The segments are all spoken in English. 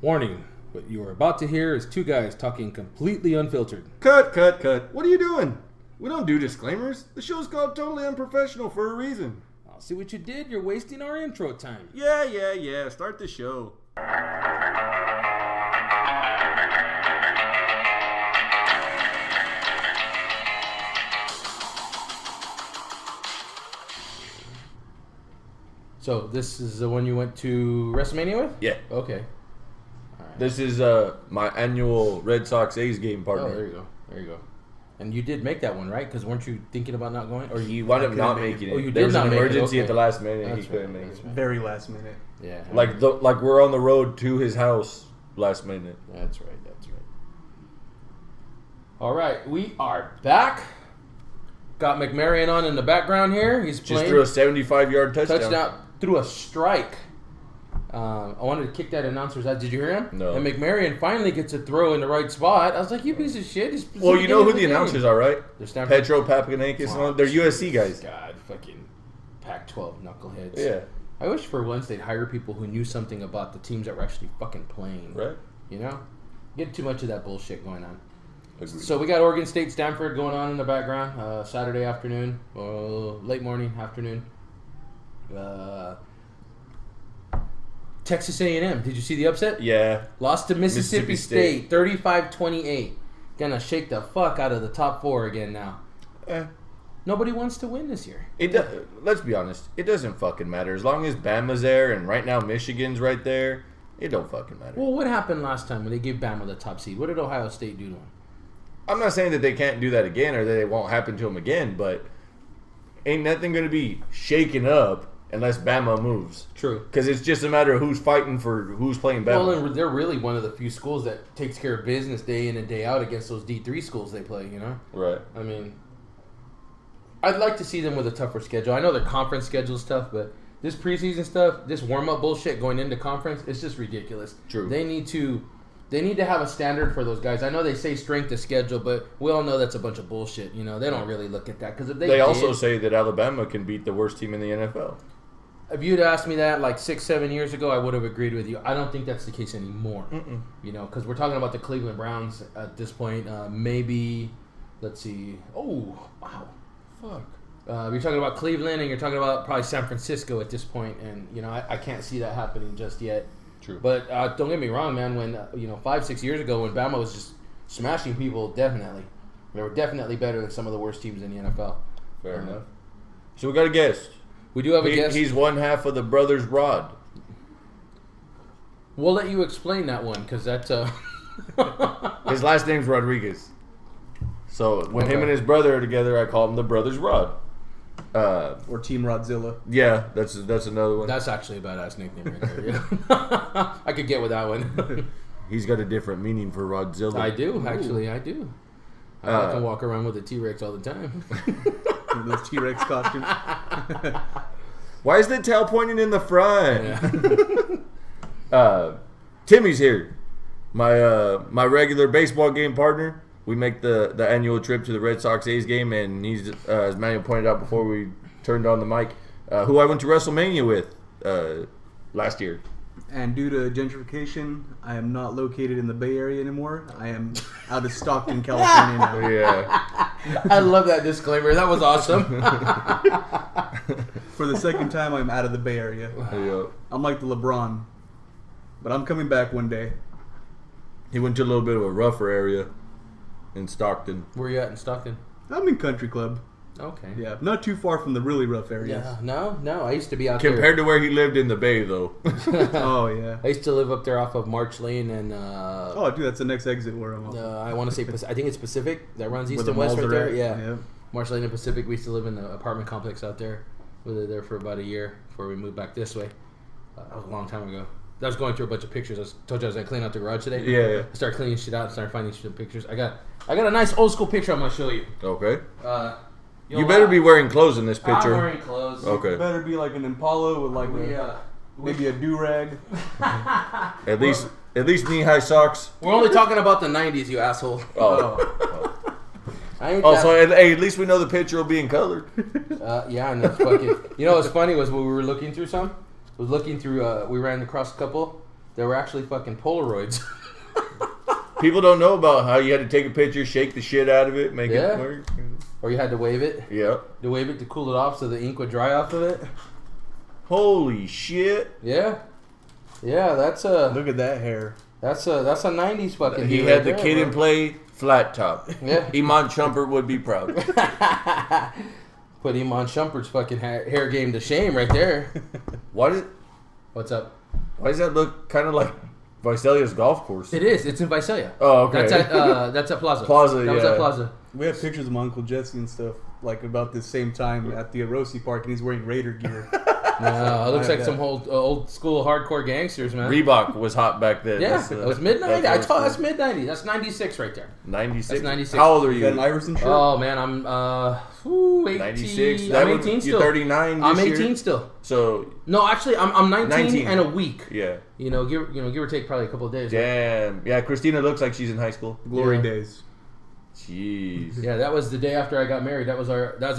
Warning, what you are about to hear is two guys talking completely unfiltered. Cut. What are you doing? We don't do disclaimers. The show's called Totally Unprofessional for a reason. I'll see what you did. You're wasting our intro time. Yeah. Start the show. So this is the one you went to WrestleMania with? Yeah. Okay. This is my annual Red Sox A's game partner. Oh, there you go. And you did make that one, right? Because weren't you thinking about not going? Or He wound up not making it. Oh, you there did was not an make it, emergency okay. at the last minute. That's He couldn't right, make that's it. right. Very last minute. Yeah. Like we're on the road to his house last minute. That's right. All right, we are back. Got McMarion on in the background here. He's Just playing. threw a 75-yard touchdown. Through a strike. I wanted to kick that announcer's out. Did you hear him? No. And McMarion finally gets a throw in the right spot. I was like, you piece of shit. Well, you know who the announcers are, right? They're Stanford. Petro Papaganakis. Wow. They're USC guys. God, fucking Pac-12 knuckleheads. Yeah. I wish for once they'd hire people who knew something about the teams that were actually fucking playing. Right. You know? Get too much of that bullshit going on. Agreed. So we got Oregon State, Stanford going on in the background. Saturday afternoon, late morning, afternoon. Texas A&M. Did you see the upset? Yeah. Lost to Mississippi State. State, 35-28. Gonna shake the fuck out of the top four again now. Nobody wants to win this year. Let's be honest. It doesn't fucking matter. As long as Bama's there and right now Michigan's right there, it don't fucking matter. Well, what happened last time when they gave Bama the top seed? What did Ohio State do to them? I'm not saying that they can't do that again or that it won't happen to them again, but ain't nothing going to be shaken up unless Bama moves. True. Because it's just a matter of who's fighting for who's playing Bama. Well, and they're really one of the few schools that takes care of business day in and day out against those D3 schools they play, you know? Right. I mean, I'd like to see them with a tougher schedule. I know their conference schedule is tough, but this preseason stuff, this warm-up bullshit going into conference, it's just ridiculous. True. They need to have a standard for those guys. I know they say strength of schedule, but we all know that's a bunch of bullshit. You know, they don't really look at that. Because if they also say that Alabama can beat the worst team in the NFL. If you'd asked me that like 6-7 years ago, I would have agreed with you. I don't think that's the case anymore. Mm-mm. You know, because we're talking about the Cleveland Browns at this point. Maybe, let's see. Oh, wow. Fuck. You're talking about Cleveland, and you're talking about probably San Francisco at this point, and you know I can't see that happening just yet. True. But don't get me wrong, man. When 5-6 years ago, when Bama was just smashing people, definitely they were definitely better than some of the worst teams in the NFL. Fair enough. So we got a guest. We do have a guest. He's one half of the brothers Rod. We'll let you explain that one because that's His last name's Rodriguez. So when him and his brother are together, I call him the brothers Rod. Or Team Rodzilla. Yeah, that's another one. That's actually a badass nickname right there. Yeah. I could get with that one. He's got a different meaning for Rodzilla. I do, actually. I do. I can walk around with a T-Rex all the time. Those T-Rex costumes. Why is the tail pointing in the front? Yeah. Timmy's here. My regular baseball game partner. We make the annual trip to the Red Sox A's game, and he's, as Manuel pointed out before we turned on the mic, who I went to WrestleMania with last year. And due to gentrification, I am not located in the Bay Area anymore. I am out of Stockton, California now. Yeah. I love that disclaimer. That was awesome. For the second time, I'm out of the Bay Area. Yeah. I'm like the LeBron. But I'm coming back one day. He went to a little bit of a rougher area in Stockton. Where you at in Stockton? I'm in Country Club. Okay. Yeah, not too far from the really rough areas. Yeah. No. I used to be out Compared to where he lived in the Bay, though. Oh, yeah. I used to live up there off of March Lane and Oh, dude, that's the next exit where I'm on. I want to say I think it's Pacific that runs east Where and the west malls right are there. at. Yeah. Yep. March Lane and Pacific. We used to live in the apartment complex out there. We lived there for about a year before we moved back this way. That was a long time ago. I was going through a bunch of pictures. Told you I was gonna clean out the garage today. Yeah. I started cleaning shit out and started finding some pictures. I got a nice old school picture I'm gonna show you. Okay. You'll You better laugh. be wearing clothes in this picture. I'm wearing clothes. Okay. It better be like an Impala with like maybe a do-rag. At least knee-high socks. We're only talking about the 90s, you asshole. Oh. I ain't Also, hey, at least we know the picture will be in color. Yeah, and that's fucking. You know what's funny was when we were looking through we ran across a couple. They were actually fucking Polaroids. People don't know about how you had to take a picture, shake the shit out of it, make Yeah. it work. Or you had to wave it. Yep. To wave it to cool it off so the ink would dry off of it. Holy shit. Yeah. Yeah, that's a Look at that hair. that's a 90s fucking He dude had right the there, kid bro. in play flat top. Yeah. Iman Shumpert would be proud. Put Iman Shumpert's fucking hair game to shame right there. Why What's up? does that look kind of like Visalia's golf course? It is. It's in Visalia. Oh, okay. That's at Plaza. Plaza, That was yeah. at Plaza. We have pictures of my Uncle Jesse and stuff, like about the same time at the Rossi Park, and he's wearing Raider gear. No, it looks I like have some that. old school hardcore gangsters, man. Reebok was hot back then. Yeah, That's, it was mid 90s. that's That's mid 90s. That's 96 right there. 96. That's 96. How old are You got an you? Iverson shirt? Oh man, I'm 18. 96. I'm 18 still. You're 39 this I'm year? 18 still. So, No, actually, I'm 19, 19. and a week. yeah. Give or take probably a couple of days. Damn. Yeah, Christina looks like she's in high school. Glory Yeah. days. Jeez. Yeah, that was the day after I got married. That was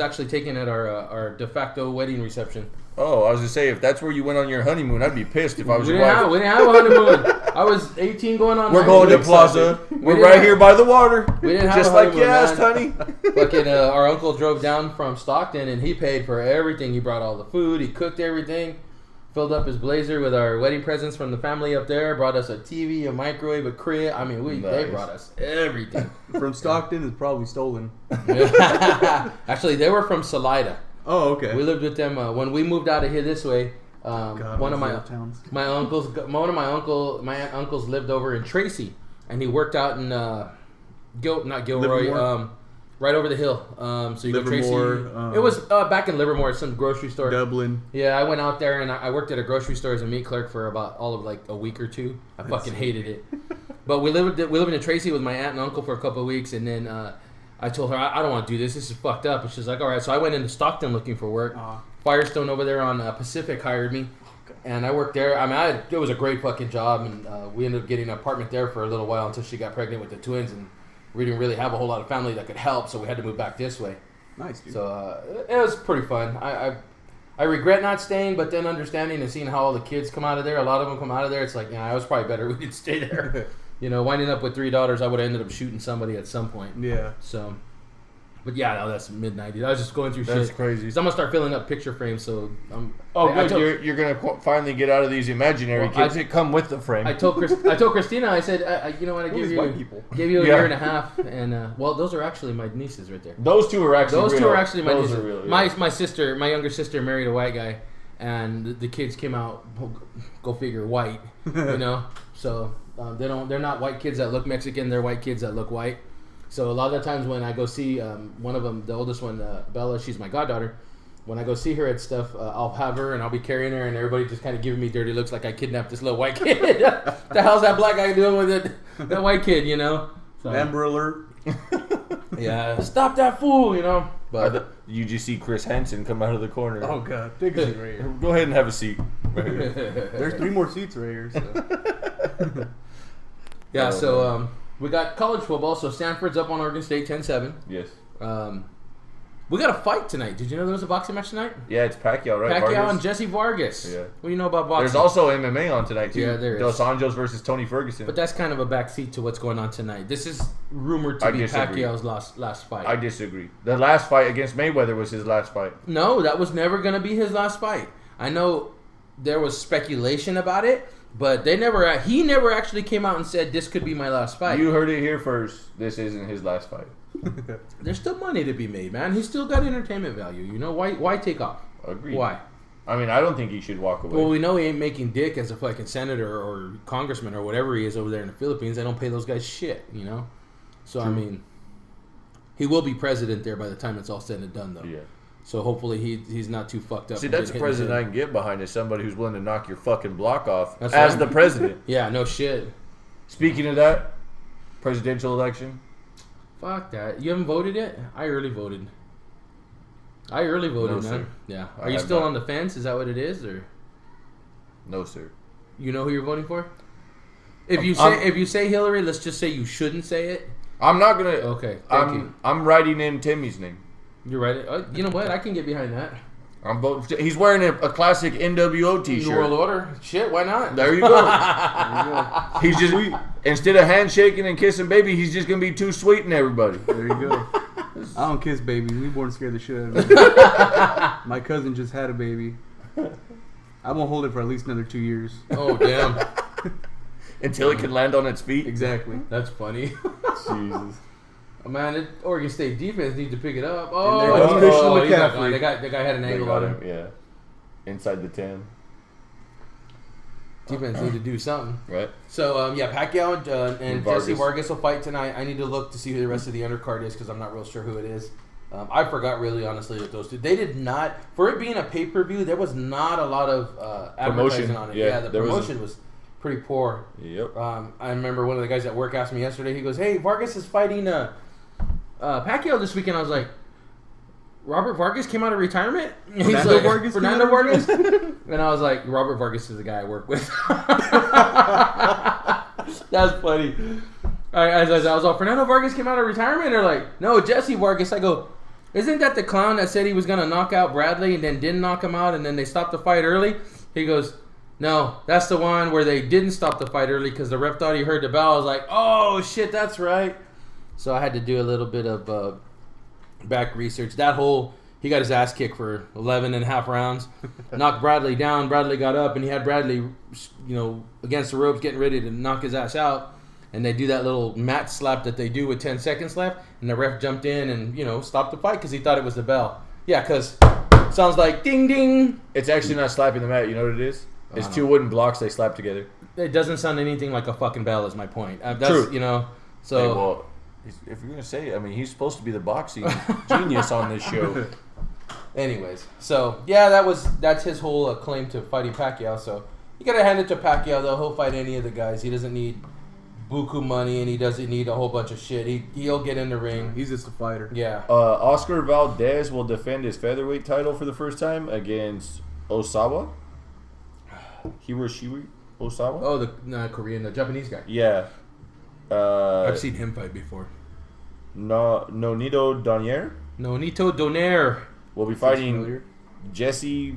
actually taken at our de facto wedding reception. Oh, I was gonna say, if that's where you went on your honeymoon, I'd be pissed if I was We your didn't wife. have a honeymoon. I was 18 going on. We're 19. going to excited. Plaza. We We're didn't right have- here by the water. We didn't have Just a like you honeymoon, asked, man. honey. Fucking our uncle drove down from Stockton and he paid for everything. He brought all the food. He cooked everything. Filled up his blazer with our wedding presents from the family up there. Brought us a TV, a microwave, a crib. I mean, they Nice. brought us everything. From Stockton is probably stolen. Actually, they were from Salida. Oh, okay. We lived with them when we moved out of here this way. God, One of those my little towns. my aunt uncles lived over in Tracy, and he worked out in Gilroy, Livermore? right over the hill. So you go Tracy. Livermore, It was back in Livermore, some grocery store. Dublin. Yeah, I went out there and I worked at a grocery store as a meat clerk for about all of like a week or two. I fucking hated it. But we lived in Tracy with my aunt and uncle for a couple of weeks, and then I told her I don't want to do this. This is fucked up. And she's like, all right. So I went into Stockton looking for work. Firestone over there on Pacific hired me, and I worked there. I mean, it was a great fucking job, and we ended up getting an apartment there for a little while until she got pregnant with the twins, and we didn't really have a whole lot of family that could help, so we had to move back this way. Nice, dude. So it was pretty fun. I regret not staying, but then understanding and seeing how all the kids come out of there, a lot of them come out of there, it's like, yeah, I was probably better we didn't stay there. Winding up with 3 daughters, I would have ended up shooting somebody at some point. Yeah. So, but yeah, no, that's mid-90s. I was just going through That's shit. crazy. So I'm going to start filling up picture frames, so I'm... Oh, I good. told- You're gonna finally get out of these imaginary Well, kids that come with the frame. I told Christina, I said, you know what, I Who gave is you white people? gave you a Yeah. year and a half, and well, those are actually my nieces right there. Those two are actually Those real. two are actually my Those nieces. are real, yeah. My younger sister married a white guy, and the kids came out, go figure, white. So they're not white kids that look Mexican. They're white kids that look white. So a lot of the times when I go see one of them, the oldest one, Bella, she's my goddaughter. When I go see her at stuff, I'll have her and I'll be carrying her, and everybody just kind of giving me dirty looks like I kidnapped this little white kid. The hell's that black guy doing with it? That white kid, So, Amber Alert. yeah, stop that fool, But You just see Chris Hansen come out of the corner. Oh, God. Take a seat right here. Go ahead and have a seat. Right here. There's 3 more seats right here. So. yeah, so we got college football. So Stanford's up on Oregon State 10-7. Yes. We got a fight tonight. Did you know there was a boxing match tonight? Yeah, it's Pacquiao, right? Pacquiao Vargas? and Jesse Vargas. Yeah. What do you know about boxing? There's also MMA on tonight too. Yeah, there is. Dos Anjos versus Tony Ferguson. But that's kind of a backseat to what's going on tonight. This is rumored to I be disagree. Pacquiao's last fight. I disagree. The last fight against Mayweather was his last fight. No, that was never going to be his last fight. I know there was speculation about it, but he never actually came out and said this could be my last fight. You heard it here first. This isn't his last fight. There's still money to be made, man. He's still got entertainment value. Why take off? Agreed. Why? I mean, I don't think he should walk away. Well, we know he ain't making dick as a fucking senator or congressman or whatever he is over there in the Philippines. They don't pay those guys shit, So, I mean, he will be president there by the time it's all said and done, though. Yeah. So hopefully he's not too fucked up. See, and that's a getting hit in the president I head. can get behind is somebody who's willing to knock your fucking block off That's as right. the president. Yeah, no shit. Speaking of that, presidential election. Fuck that. You haven't voted yet? I early voted. No, man. sir. Yeah. I Are you have still not. on the fence? Is that what it is, or No, sir. you know who you're voting for? If you say Hillary, let's just say you shouldn't say it. I'm not gonna. Okay, thank you. I'm writing in Timmy's name. You're right. You know what? I can get behind that. I'm voting. He's wearing a classic NWO T-shirt. New World Order. Shit, why not? There you go. He's just instead of handshaking and kissing baby, he's just gonna be too sweet and everybody. There you go. I don't kiss babies. Newborn scared the shit out of me. My cousin just had a baby. I won't hold it for at least another 2 years. Oh damn! Until it can land on its feet. Exactly. That's funny. Jesus. Oh, man, Oregon State defense needs to pick it up. there goes Christian he's not McCaffrey. going. That guy had an They angle got on him, him. yeah. Inside the 10. Defense need to do something. Right. So, Pacquiao and Vargas. Jesse Vargas will fight tonight. I need to look to see who the rest of the undercard is because I'm not real sure who it is. I forgot really, honestly, that those two. They did not, for it being a pay-per-view, there was not a lot of advertising Promotion. on it. Yeah, The there promotion was pretty poor. Yep. I remember one of the guys at work asked me yesterday, he goes, hey, Vargas is fighting Pacquiao this weekend. I was like, Robert Vargas came out of retirement? He's Fernando like, Vargas Fernando came out of Vargas? And I was like, Robert Vargas is the guy I work with. That's funny. I was all, Fernando Vargas came out of retirement? They're like, no, Jesse Vargas. I go, isn't that the clown that said he was going to knock out Bradley and then didn't knock him out and then they stopped the fight early? He goes, no, that's the one where they didn't stop the fight early because the ref thought he heard the bell. I was like, oh, shit, that's right. So I had to do a little bit of back research. He got his ass kicked for 11 and a half rounds. Knocked Bradley down. Bradley got up, and he had Bradley, against the ropes, getting ready to knock his ass out. And they do that little mat slap that they do with 10 seconds left. And the ref jumped in and, stopped the fight because he thought it was the bell. Yeah, because sounds like ding, ding. It's actually not slapping the mat. You know what it is? It's two wooden blocks they slap together. It doesn't sound anything like a fucking bell is my point. That's, True. So... Hey, well, if you're going to say it, I mean, he's supposed to be the boxing genius on this show. Anyways, so that's his whole claim to fighting Pacquiao. So you gotta hand it to Pacquiao though. He'll fight any of the guys. He doesn't need buku money and he doesn't need a whole bunch of shit. He'll get in the ring. He's just a fighter. Yeah. Oscar Valdez will defend his featherweight title for the first time against Osawa. Hiroshi Osawa. Oh, the Korean, the Japanese guy. Yeah. I've seen him fight before. Nonito Donier Nonito Donaire will be fighting Jesse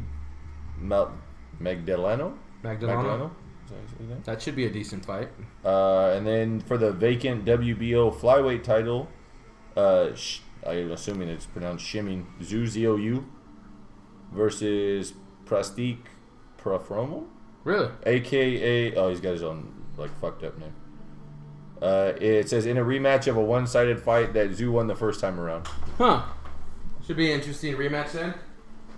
Magdaleno. Is that his name? That should be a decent fight. And then for the vacant WBO flyweight title, I'm assuming it's pronounced Shimming, Zhu Ziou versus Prastik Profromo. Really? AKA, he's got his own fucked up name. It says in a rematch of a one-sided fight that Zhu won the first time around. Huh. Should be an interesting rematch then.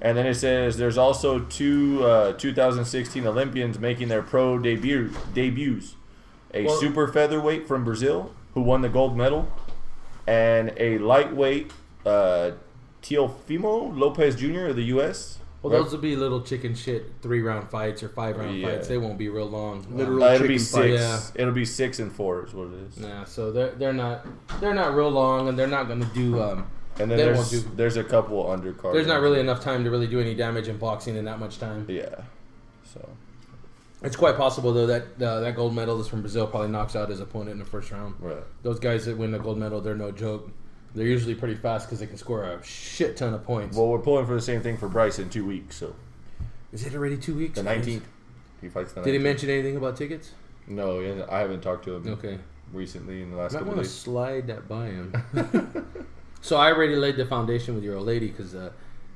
And then it says there's also two 2016 Olympians making their pro debuts. A super featherweight from Brazil who won the gold medal, and a lightweight Teofimo Lopez Jr. of the U.S. Well, those will be little chicken shit 3-round fights or 5-round fights. They won't be real long. It'll be 6. Yeah. It'll be 6 and 4 is what it is. Yeah, so they're not real long, and they're not going to do. And then there's a couple undercards. There's not really enough time to really do any damage in boxing in that much time. Yeah, so it's quite possible though that that gold medalist from Brazil probably knocks out his opponent in the first round. Right. Those guys that win the gold medal, they're no joke. They're usually pretty fast because they can score a shit ton of points. Well, we're pulling for the same thing for Bryce in 2 weeks. So is it already 2 weeks? The 19th. He fights the 19th. Did he mention anything about tickets? No, I haven't talked to him. Okay. Recently in the last I couple want to days. slide that by him. So I already laid the foundation with your old lady because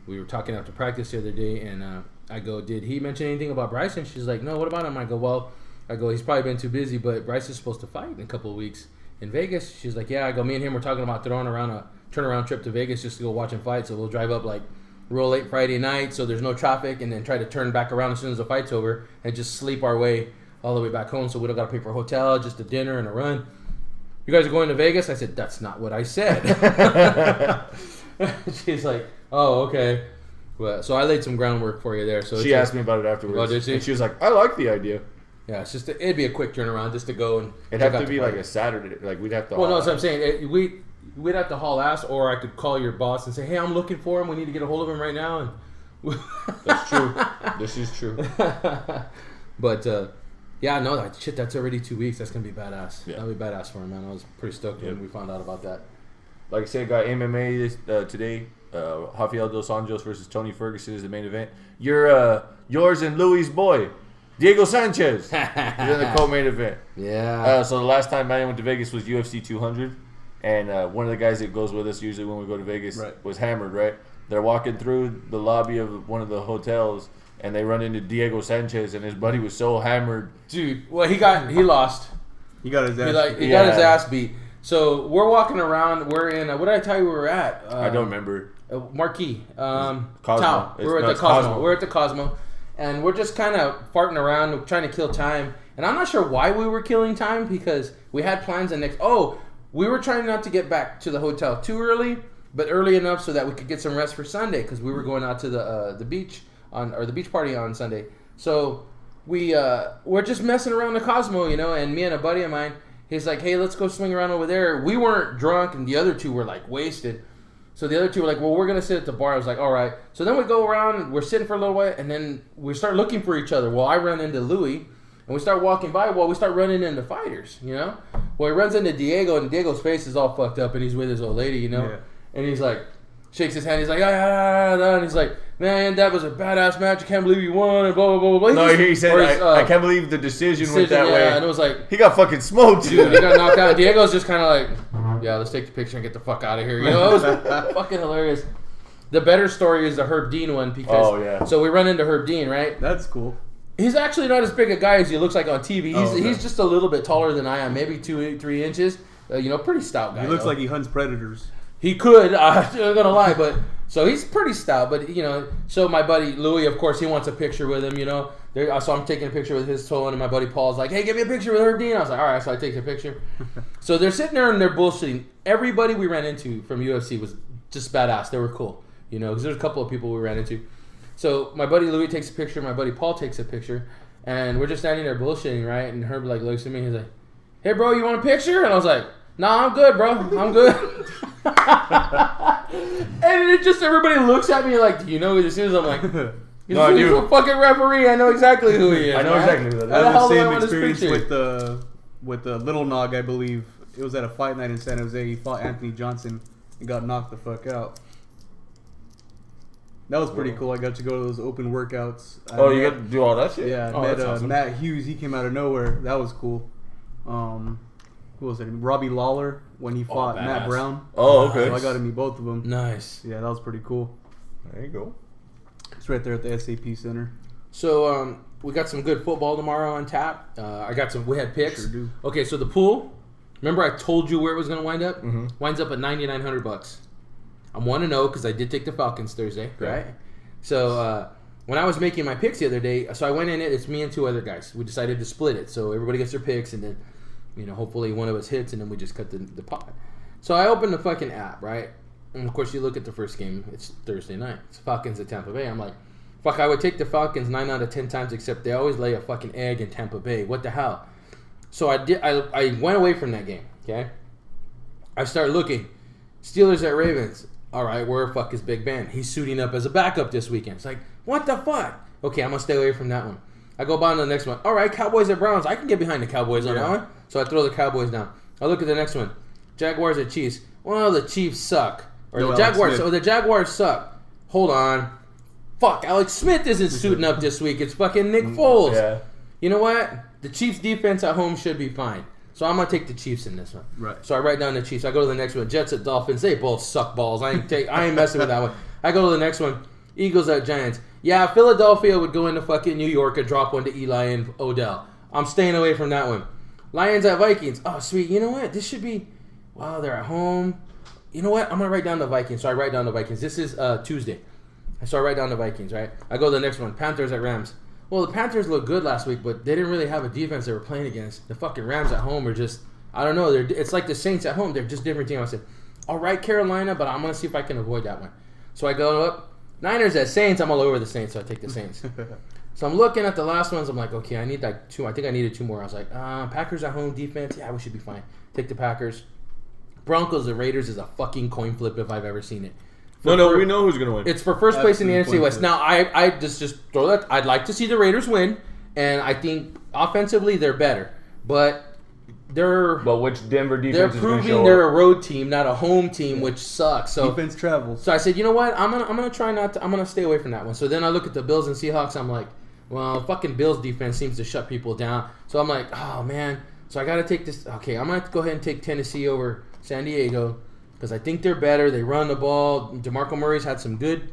we were talking after practice the other day, and I go, did he mention anything about Bryce? And she's like, no, what about him? I go, he's probably been too busy, but Bryce is supposed to fight in a couple of weeks in Vegas. She's like, yeah. I go, me and him were talking about throwing around a turnaround trip to Vegas just to go watch him fight. So we'll drive up real late Friday night so there's no traffic, and then try to turn back around as soon as the fight's over and just sleep our way all the way back home so we don't got to pay for a hotel, just a dinner and a run. You guys are going to Vegas? I said, that's not what I said. She's like, oh, okay. Well, so I laid some groundwork for you there. So she asked me about it afterwards. Oh, did she? And she was like, I like the idea. Yeah, it's just it'd be a quick turnaround just to go and. It'd have to be like a Saturday. We'd have to. Well, no, that's what I'm saying. We'd have to haul ass, or I could call your boss and say, hey, I'm looking for him. We need to get a hold of him right now. And that's true. This is true. But yeah, no, that's already 2 weeks. That's gonna be badass. Yeah. That'll be badass for him, man. I was pretty stoked when we found out about that. like I said, got MMA today. Rafael dos Anjos versus Tony Ferguson is the main event. Yours and Louis' boy, Diego Sanchez, is in the co-main event. Yeah. So the last time Manny went to Vegas was UFC 200, and one of the guys that goes with us usually when we go to Vegas was hammered. Right? They're walking through the lobby of one of the hotels, and they run into Diego Sanchez, and his buddy was so hammered. Dude, well, he lost. He got his ass. He got his ass beat. So we're walking around. We're in. What did I tell you we were at? I don't remember. Marquee. Cosmo. Tao. We're at the Cosmo. We're at the Cosmo. And we're just kind of farting around, trying to kill time. And I'm not sure why we were killing time because we had plans we were trying not to get back to the hotel too early, but early enough so that we could get some rest for Sunday because we were going out to the beach the beach party on Sunday. So we're just messing around the Cosmo, and me and a buddy of mine, he's like, hey, let's go swing around over there. We weren't drunk and the other two were like wasted. So the other two were like, well, we're going to sit at the bar. I was like, all right. So then we go around, and we're sitting for a little while, and then we start looking for each other. Well, I run into Louis, and we start walking by. Well, we start running into fighters, Well, he runs into Diego, and Diego's face is all fucked up, and he's with his old lady, Yeah. And he's like, shakes his hand. He's like, and he's like, man, that was a badass match. I can't believe you won, and blah, blah, blah, blah. No, he said, I can't believe the decision went that way. And it was like, he got fucking smoked. Dude, he got knocked out. Diego's just kind of like, yeah, let's take the picture and get the fuck out of here. It was fucking hilarious. The better story is the Herb Dean one because, so we run into Herb Dean, right? That's cool. He's actually not as big a guy as he looks like on TV. He's just a little bit taller than I am, maybe 2-3 inches. Pretty stout guy. He looks like he hunts predators. He could, I'm not gonna lie, but so he's pretty stout. But so my buddy Louis, of course, he wants a picture with him. So I'm taking a picture with his toe, and my buddy Paul's like, "Hey, give me a picture with Herb Dean." I was like, "All right," so I take a picture. So they're sitting there and they're bullshitting. Everybody we ran into from UFC was just badass. They were cool, because there's a couple of people we ran into. So my buddy Louis takes a picture, my buddy Paul takes a picture, and we're just standing there bullshitting, right? And Herb looks at me, he's like, "Hey, bro, you want a picture?" And I was like, "Nah, I'm good, bro. I'm good." And it just everybody looks at me like, "Do you know who this is?" I'm like, he's a fucking referee. I know exactly who he is. I know exactly who that is. I had the same experience with the Little Nog, I believe. It was at a fight night in San Jose. He fought Anthony Johnson and got knocked the fuck out. That was pretty cool. I got to go to those open workouts. You got to do all that shit? Yeah, I met awesome. Matt Hughes. He came out of nowhere. That was cool. Who was it? Robbie Lawler when he fought Matt Brown. Oh, okay. So I got to meet both of them. Nice. Yeah, that was pretty cool. There you go. It's right there at the SAP Center. So we got some good football tomorrow on tap. We had picks. Sure do. Okay, so the pool. Remember I told you where it was going to wind up? Mm-hmm. Winds up at $9,900. I'm 1-0 because I did take the Falcons Thursday, right? So when I was making my picks the other day, so I went in it. It's me and two other guys. We decided to split it, so everybody gets their picks, and then hopefully one of us hits, and then we just cut the pot. So I opened the fucking app, right? And of course you look at the first game. It's Thursday night. It's Falcons at Tampa Bay. I'm like, fuck, I would take the Falcons 9 out of 10 times, except they always lay a fucking egg in Tampa Bay. What the hell? So I went away from that game, okay? I start looking. Steelers at Ravens. All right, where the fuck is Big Ben? He's suiting up as a backup this weekend. It's like, what the fuck? Okay, I'm going to stay away from that one. I go by on the next one. All right, Cowboys at Browns. I can get behind the Cowboys on that one. So I throw the Cowboys down. I look at the next one. Jaguars at Chiefs. Well, the Chiefs suck. Or the Jaguars suck. Hold on. Fuck, Alex Smith isn't suiting up this week. It's fucking Nick Foles. Yeah. You know what? The Chiefs defense at home should be fine. So I'm going to take the Chiefs in this one. Right. So I write down the Chiefs. I go to the next one. Jets at Dolphins. They both suck balls. I ain't messing with that one. I go to the next one. Eagles at Giants. Yeah, Philadelphia would go into fucking New York and drop one to Eli and Odell. I'm staying away from that one. Lions at Vikings. Oh, sweet. You know what? This should be... Wow, they're at home. You know what? I'm going to write down the Vikings. So I write down the Vikings. This is Tuesday. So I write down the Vikings, right? I go to the next one. Panthers at Rams. Well, the Panthers looked good last week, but they didn't really have a defense they were playing against. The fucking Rams at home are just... I don't know. It's like the Saints at home. They're just different teams. I said, all right, Carolina, but I'm going to see if I can avoid that one. So I go up. Niners at Saints. I'm all over the Saints, so I take the Saints. So I'm looking at the last ones. I'm like, okay, I need like two. I think I needed two more. I was like, Packers at home defense. Yeah, we should be fine. Take the Packers. Broncos at Raiders is a fucking coin flip if I've ever seen it. We know who's going to win. It's for first place in the NFC West. Now, I just throw that. I'd like to see the Raiders win, and I think offensively they're better. But But which Denver defense they're is going to proving show they're up? a road team, not a home team, which sucks. So Defense travels. So I said, you know what? I'm gonna try not to. I'm gonna stay away from that one. So then I look at the Bills and Seahawks. I'm like, well, fucking Bills defense seems to shut people down. So I'm like, oh man. So I gotta take this. Okay, I'm gonna have to go ahead and take Tennessee over San Diego because I think they're better. They run the ball. DeMarco Murray's had some good,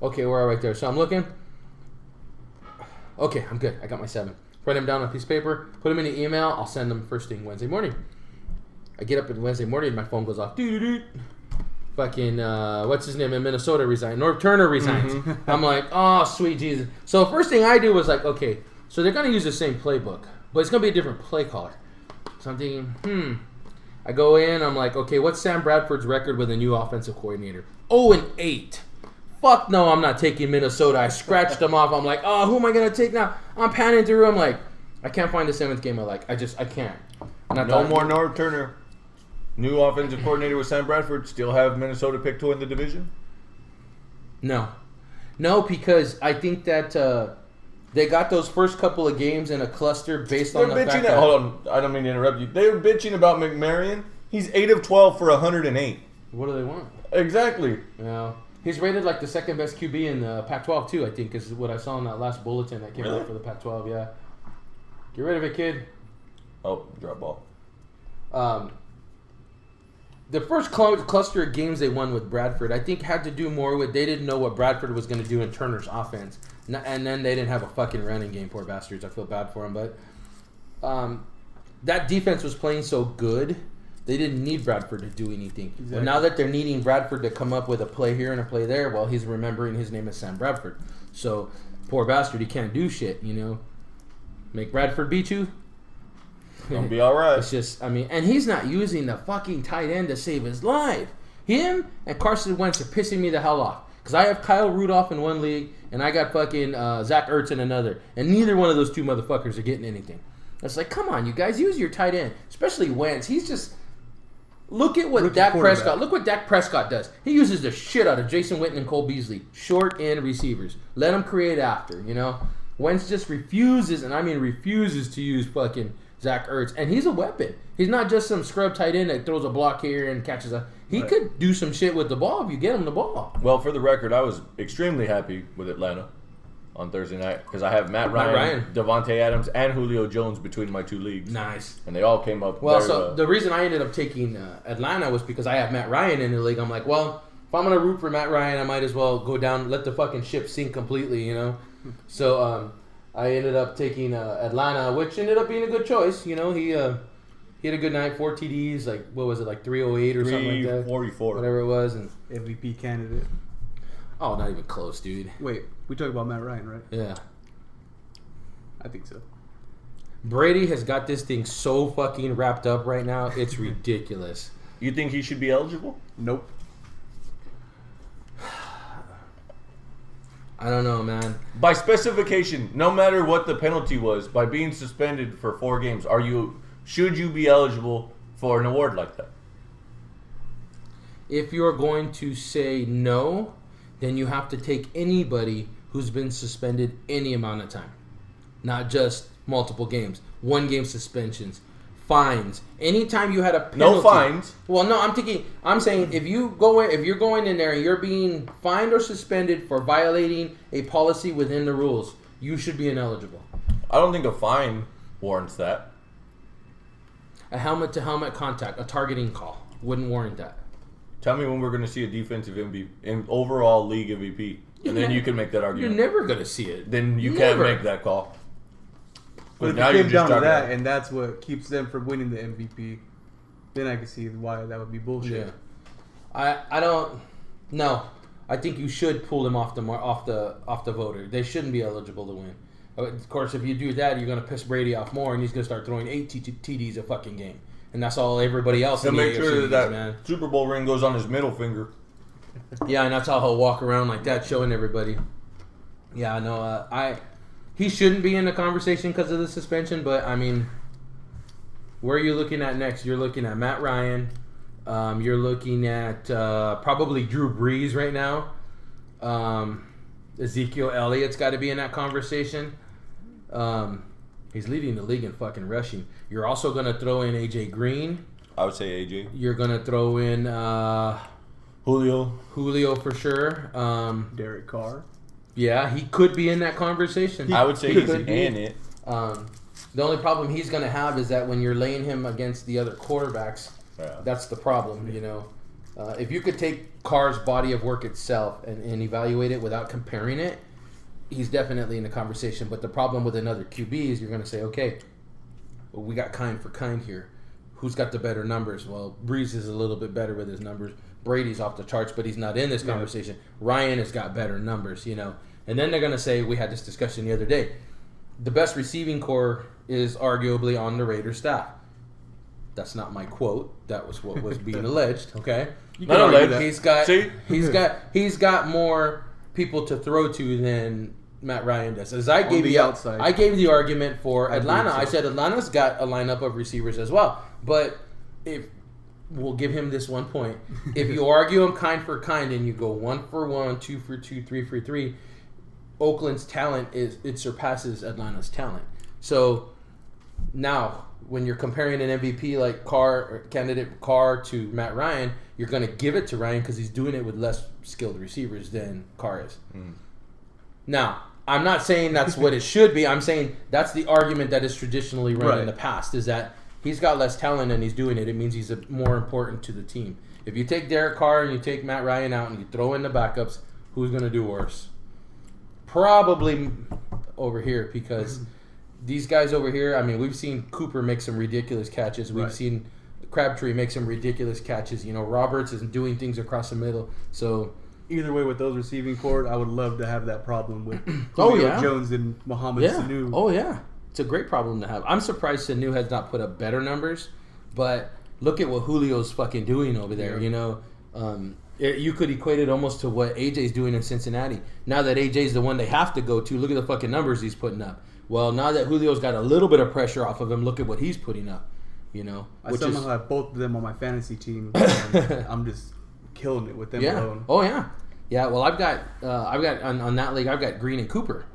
Okay, we're all right there. So I'm looking. Okay, I'm good. I got my 7. Write them down on a piece of paper. Put them in an email. I'll send them first thing Wednesday morning. I get up on Wednesday morning and my phone goes off. Doo-doo-doo. Fucking, what's his name in Minnesota resigned. Norv Turner resigns. Mm-hmm. I'm like, oh, sweet Jesus. So first thing I do was like, okay, so they're going to use the same playbook, but it's going to be a different play caller. So I'm thinking, I go in, I'm like, okay, what's Sam Bradford's record with a new offensive coordinator? 0-8. Fuck no, I'm not taking Minnesota. I scratched them off. I'm like, oh, who am I going to take now? I'm panning through. I'm like, I can't find the 7th game I like. I can't. No more Norv Turner. New offensive coordinator with Sam Bradford. Still have Minnesota picked to win the division? No, because I think that they got those first couple of games in a cluster based on the fact that... Hold on, I don't mean to interrupt you. They were bitching about McMarion. He's 8 of 12 for 108. What do they want? Exactly. Yeah. He's rated like the second best QB in the Pac-12 too, I think, is what I saw in that last bulletin that came out for the Pac-12, yeah. Get rid of it, kid. Oh, drop ball. The first cluster of games they won with Bradford, I think, had to do more with they didn't know what Bradford was going to do in Turner's offense. And then they didn't have a fucking running game, poor bastards. I feel bad for them. But that defense was playing so good, they didn't need Bradford to do anything. Exactly. But now that they're needing Bradford to come up with a play here and a play there, well, he's remembering his name is Sam Bradford. So, poor bastard, he can't do shit, Make Bradford beat you? Gonna be all right. It's just, and he's not using the fucking tight end to save his life. Him and Carson Wentz are pissing me the hell off. Because I have Kyle Rudolph in one league, and I got fucking Zach Ertz in another. And neither one of those two motherfuckers are getting anything. It's like, come on, you guys, use your tight end. Especially Wentz. He's just... Look at what Dak Prescott... Look what Dak Prescott does. He uses the shit out of Jason Witten and Cole Beasley. Short end receivers. Let them create after, Wentz just refuses, and I mean refuses to use fucking... Zach Ertz, and he's a weapon. He's not just some scrub tight end that throws a block here and catches a... He could do some shit with the ball if you get him the ball. Well, for the record, I was extremely happy with Atlanta on Thursday night because I have Matt Ryan, Devontae Adams, and Julio Jones between my 2 leagues. Nice. And they all came up well. The reason I ended up taking Atlanta was because I have Matt Ryan in the league. I'm like, well, if I'm going to root for Matt Ryan, I might as well go down, let the fucking ship sink completely, So, I ended up taking Atlanta, which ended up being a good choice. He had a good night, 4 TDs, like, what was it, like 308 or something like that? 344. Whatever it was. And MVP candidate. Oh, not even close, dude. Wait, we talk about Matt Ryan, right? Yeah. I think so. Brady has got this thing so fucking wrapped up right now, it's ridiculous. You think he should be eligible? Nope. I don't know, man. By specification, no matter what the penalty was, by being suspended for 4 games, should you be eligible for an award like that? If you're going to say no, then you have to take anybody who's been suspended any amount of time. Not just multiple games. 1 game suspensions. Fines. Anytime you had a penalty. No fines. Well, no, I'm saying if you're going in there and you're being fined or suspended for violating a policy within the rules, you should be ineligible. I don't think a fine warrants that. A helmet to helmet contact, a targeting call wouldn't warrant that. Tell me when we're going to see a defensive MVP, in overall league MVP, and then you can make that argument. You're never going to see it. Then you can't make that call. But if it came down to that, and that's what keeps them from winning the MVP, then I can see why that would be bullshit. Yeah. I don't. No, I think you should pull them off the voter. They shouldn't be eligible to win. Of course, if you do that, you're going to piss Brady off more, and he's going to start throwing 8 TDs a fucking game, and that's all everybody else. He'll make sure that man. Super Bowl ring goes on his middle finger. Yeah, and that's how he'll walk around like that, showing everybody. Yeah, no, he shouldn't be in the conversation because of the suspension, but, I mean, where are you looking at next? You're looking at Matt Ryan. You're looking at probably Drew Brees right now. Ezekiel Elliott's got to be in that conversation. He's leading the league in fucking rushing. You're also going to throw in AJ Green. I would say AJ. You're going to throw in Julio for sure. Derek Carr. Yeah, he could be in that conversation. I would say he's in it. The only problem he's going to have is that when you're laying him against the other quarterbacks, that's the problem, you know. If you could take Carr's body of work itself and evaluate it without comparing it, he's definitely in the conversation. But the problem with another QB is you're going to say, okay, well, we got kind for kind here. Who's got the better numbers? Well, Breeze is a little bit better with his numbers. Brady's off the charts, but he's not in this conversation. Ryan has got better numbers, you know. And then they're going to say, we had this discussion the other day, the best receiving core is arguably on the Raiders staff. That's not my quote. That was what was being alleged. Okay, Not alleged. He's got more people to throw to than Matt Ryan does. As I gave you outside, I gave the argument for Atlanta. I said Atlanta's got a lineup of receivers as well. But if we'll give him this one point, if you argue him kind for kind and you go 1 for 1, 2 for 2, 3 for 3, Oakland's talent surpasses Atlanta's talent. So now, when you're comparing an MVP like candidate Carr to Matt Ryan, you're going to give it to Ryan because he's doing it with less skilled receivers than Carr is. Now, I'm not saying that's what it should be. I'm saying that's the argument that is traditionally run in the past, is that he's got less talent and he's doing it. It means he's more important to the team. If you take Derek Carr and you take Matt Ryan out and you throw in the backups, who's going to do worse? Probably over here, because these guys over here, I mean, we've seen Cooper make some ridiculous catches. We've seen Crabtree make some ridiculous catches. You know, Roberts is doing things across the middle. So either way, with those receiving core, I would love to have that problem with Julio Jones and Mohamed Sanu. Oh, yeah. It's a great problem to have. I'm surprised Sanu has not put up better numbers, but look at what Julio's fucking doing over there, you know. You could equate it almost to what AJ's doing in Cincinnati. Now that AJ's the one they have to go to, look at the fucking numbers he's putting up. Well, now that Julio's got a little bit of pressure off of him, look at what he's putting up. You know, I somehow have both of them on my fantasy team. And I'm just killing it with them alone. Oh yeah, yeah. Well, I've got on that league, I've got Green and Cooper.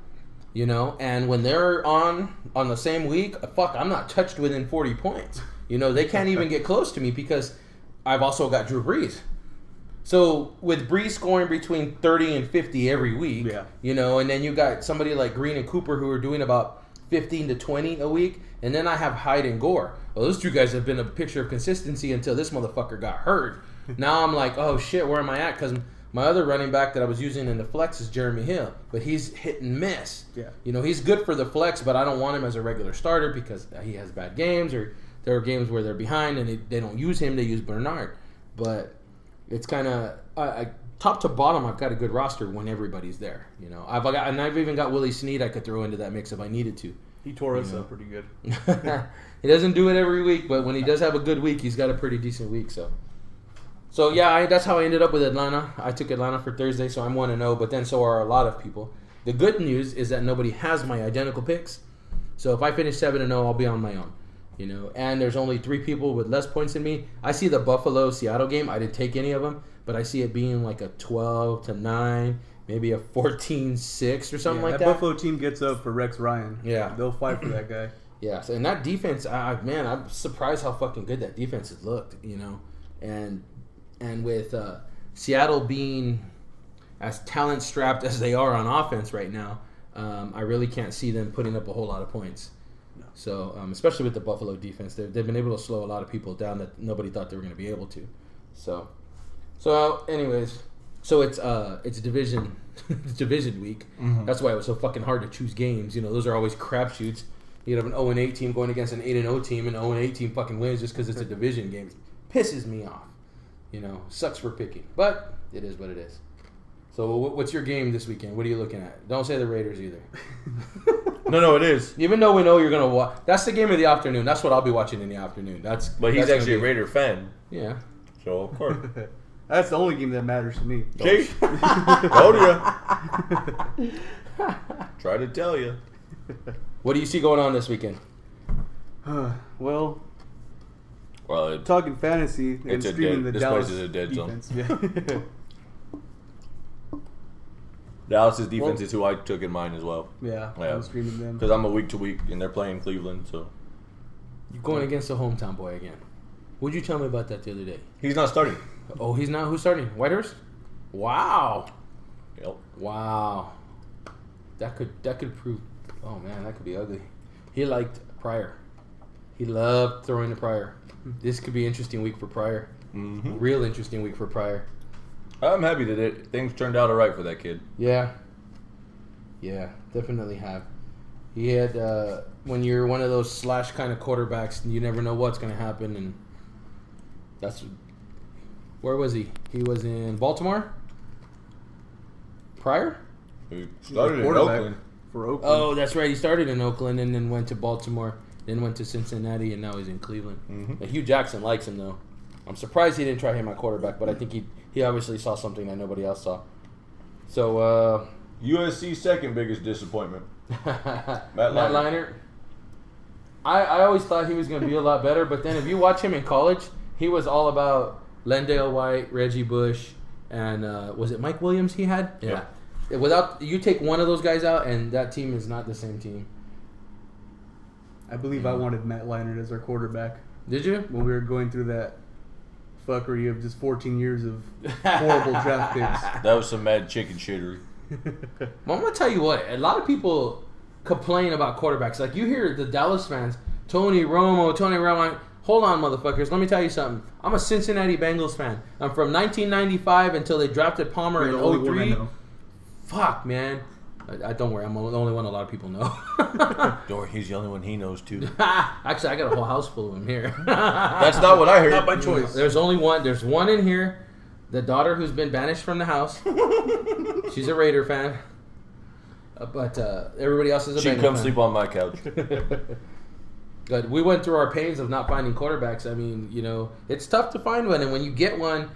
You know, and when they're on the same week, I'm not touched within 40 points. You know, they can't even get close to me because I've also got Drew Brees. So with Brees scoring between 30 and 50 every week, you know, and then you got somebody like Green and Cooper who are doing about 15 to 20 a week, and then I have Hyde and Gore. Well, those two guys have been a picture of consistency until this motherfucker got hurt. Now I'm like, oh shit, where am I at? Because my other running back that I was using in the flex is Jeremy Hill, but he's hit and miss. Yeah. You know, he's good for the flex, but I don't want him as a regular starter because he has bad games, or there are games where they're behind and they don't use him, they use Bernard. But it's kind of top to bottom. I've got a good roster when everybody's there. You know, I've even got Willie Snead I could throw into that mix if I needed to. He tore us up pretty good. He doesn't do it every week, but when he does have a good week, he's got a pretty decent week. So yeah, that's how I ended up with Atlanta. I took Atlanta for Thursday, so I'm 1-0. But then so are a lot of people. The good news is that nobody has my identical picks. So if I finish 7-0, I'll be on my own. You know, and there's only 3 people with less points than me. I see the Buffalo-Seattle game. I didn't take any of them, but I see it being like a 12-9, maybe a 14-6 or something like that. That Buffalo team gets up for Rex Ryan. Yeah. They'll fight for that guy. Yeah, so, and that defense, man, I'm surprised how fucking good that defense has looked, you know. And with Seattle being as talent-strapped as they are on offense right now, I really can't see them putting up a whole lot of points. No. So, especially with the Buffalo defense, they've been able to slow a lot of people down that nobody thought they were going to be able to. So anyways, it's division week. Mm-hmm. That's why it was so fucking hard to choose games. You know, those are always crapshoots. You have an 0-8 team going against an 8-0 team, and an 0-8 team fucking wins just because it's a division game. Pisses me off. You know, sucks for picking, but it is what it is. So, what's your game this weekend? What are you looking at? Don't say the Raiders either. No, it is. Even though we know you're gonna watch, that's the game of the afternoon. That's what I'll be watching in the afternoon. But he's actually a Raider fan. Yeah. So of course, that's the only game that matters to me. See, told you. Try to tell you. What do you see going on this weekend? Well, talking fantasy and streaming the this Dallas place is a dead defense. zone. Yeah. Dallas's defense is who I took in mind as well. Yeah. I was screaming them. Because I'm a week to week, and they're playing Cleveland, so. You're going against the hometown boy again. What'd you tell me about that the other day? He's not starting. Oh, he's not? Who's starting? Whitehurst? Wow. Yep. Wow. That could prove. Oh man, that could be ugly. He liked Pryor. He loved throwing to Pryor. This could be an interesting week for Pryor. Mm-hmm. Real interesting week for Pryor. I'm happy that things turned out all right for that kid. Yeah. Yeah, definitely have. He had when you're one of those slash kind of quarterbacks, you never know what's going to happen, and that's where was he? He was in Baltimore. Pryor? He started in Oakland. For Oakland. Oh, that's right. He started in Oakland and then went to Baltimore, then went to Cincinnati, and now he's in Cleveland. Mm-hmm. Hugh Jackson likes him though. I'm surprised he didn't try him at quarterback, but I think he obviously saw something that nobody else saw. So USC's second biggest disappointment. Matt Leinart. I always thought he was going to be a lot better, but then if you watch him in college, he was all about Lendale White, Reggie Bush, and was it Mike Williams he had? Yeah. Without you take one of those guys out, and that team is not the same team. I believe I wanted Matt Leinart as our quarterback. Did you? When we were going through that fuckery of just 14 years of horrible draft picks. That was some mad chicken shittery. Well, I'm going to tell you what. A lot of people complain about quarterbacks. Like, you hear the Dallas fans, Tony Romo. Hold on, motherfuckers. Let me tell you something. I'm a Cincinnati Bengals fan. I'm from 1995 until they drafted Palmer in 03. Fuck, man. I don't worry. I'm the only one a lot of people know. Don't worry. He's the only one he knows, too. Actually, I got a whole house full of them here. That's not what I heard. Not by choice. There's only one. There's one in here. The daughter who's been banished from the house. She's a Raider fan. But everybody else is a Bengals fan. She come sleep on my couch. Good. We went through our pains of not finding quarterbacks. I mean, it's tough to find one. And when you get one,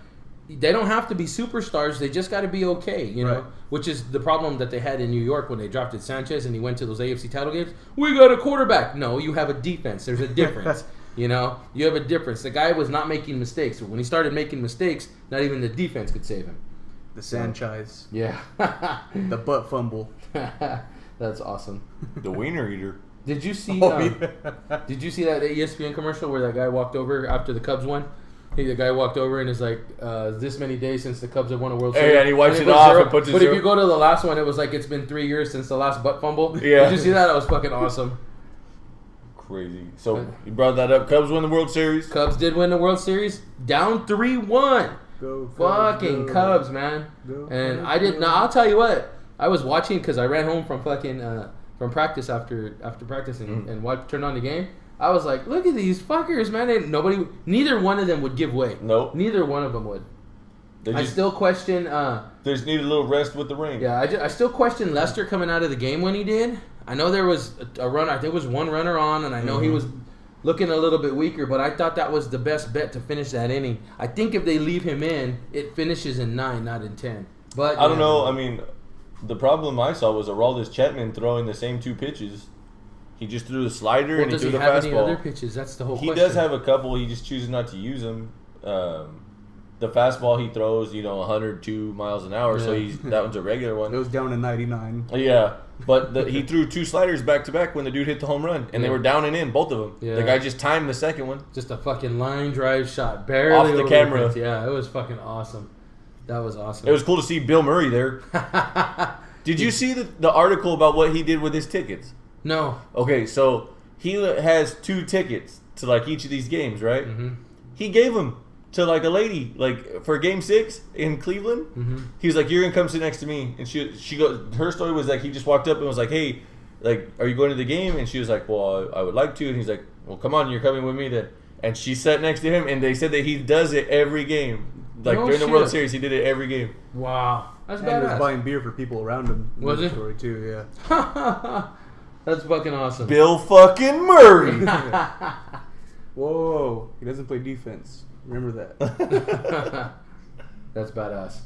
they don't have to be superstars. They just got to be okay, right. Which is the problem that they had in New York when they drafted Sanchez and he went to those AFC title games. We got a quarterback. No, you have a defense. There's a difference. You have a difference. The guy was not making mistakes. When he started making mistakes, not even the defense could save him. The Sanchez. Yeah. The butt fumble. That's awesome. The wiener eater. Did you see? Yeah. Did you see that ESPN commercial where that guy walked over after the Cubs won? The guy walked over and is like, this many days since the Cubs have won a World Series. Yeah, and he wipes it off and puts it. But if you go to the last one, it was like, it's been 3 years since the last butt fumble. Yeah. Did you see that? That was fucking awesome. Crazy. So you brought that up. Cubs won the World Series. Cubs did win the World Series. Down 3-1. Go, fucking go. Cubs, man. Go, and go, I did not. I'll tell you what. I was watching because I ran home from fucking from practice after practicing and turned on the game. I was like, look at these fuckers, man. Neither one of them would give way. Nope. Neither one of them would. I still question. They just need a little rest with the ring. Yeah, I still question Lester coming out of the game when he did. I know there was a run. I think there was one runner on, and I know he was looking a little bit weaker, but I thought that was the best bet to finish that inning. I think if they leave him in, it finishes in 9, not in 10. But I don't know. I mean, the problem I saw was Aroldis Chapman throwing the same 2 pitches. He just threw the slider and he threw the fastball. Does he have any other pitches? That's the whole question. He does have a couple. He just chooses not to use them. The fastball he throws, 102 miles an hour, so that one's a regular one. It was down to 99. Yeah, but he threw 2 sliders back to back when the dude hit the home run, and they were down and in, both of them. Yeah. The guy just timed the second one. Just a fucking line drive shot, barely off the camera. Yeah, it was fucking awesome. That was awesome. It was cool to see Bill Murray there. Did you see the article about what he did with his tickets? No. Okay, so he has 2 tickets to like each of these games, right? Mm-hmm. He gave them to like a lady, like for Game 6 in Cleveland. Mm-hmm. He was like, "You're gonna come sit next to me," and she goes. Her story was like he just walked up and was like, "Hey, like, are you going to the game?" And she was like, "Well, I would like to." And he's like, "Well, come on, you're coming with me then." And she sat next to him, and they said that he does it every game. Like during the World Series, he did it every game. Wow, that's badass. And he was buying beer for people around him. Was it? Story too, yeah. That's fucking awesome. Bill fucking Murray. Whoa, he doesn't play defense. Remember that. That's badass.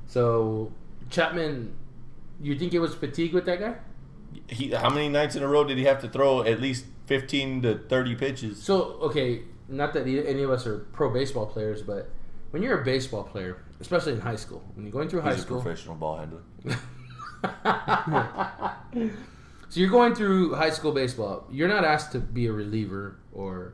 So, Chapman, you think it was fatigue with that guy? How many nights in a row did he have to throw at least 15 to 30 pitches? So, okay, not that any of us are pro baseball players, but when you're a baseball player, especially in high school, when you're going through high school... He's a professional ball handler. So you're going through high school baseball. You're not asked to be a reliever or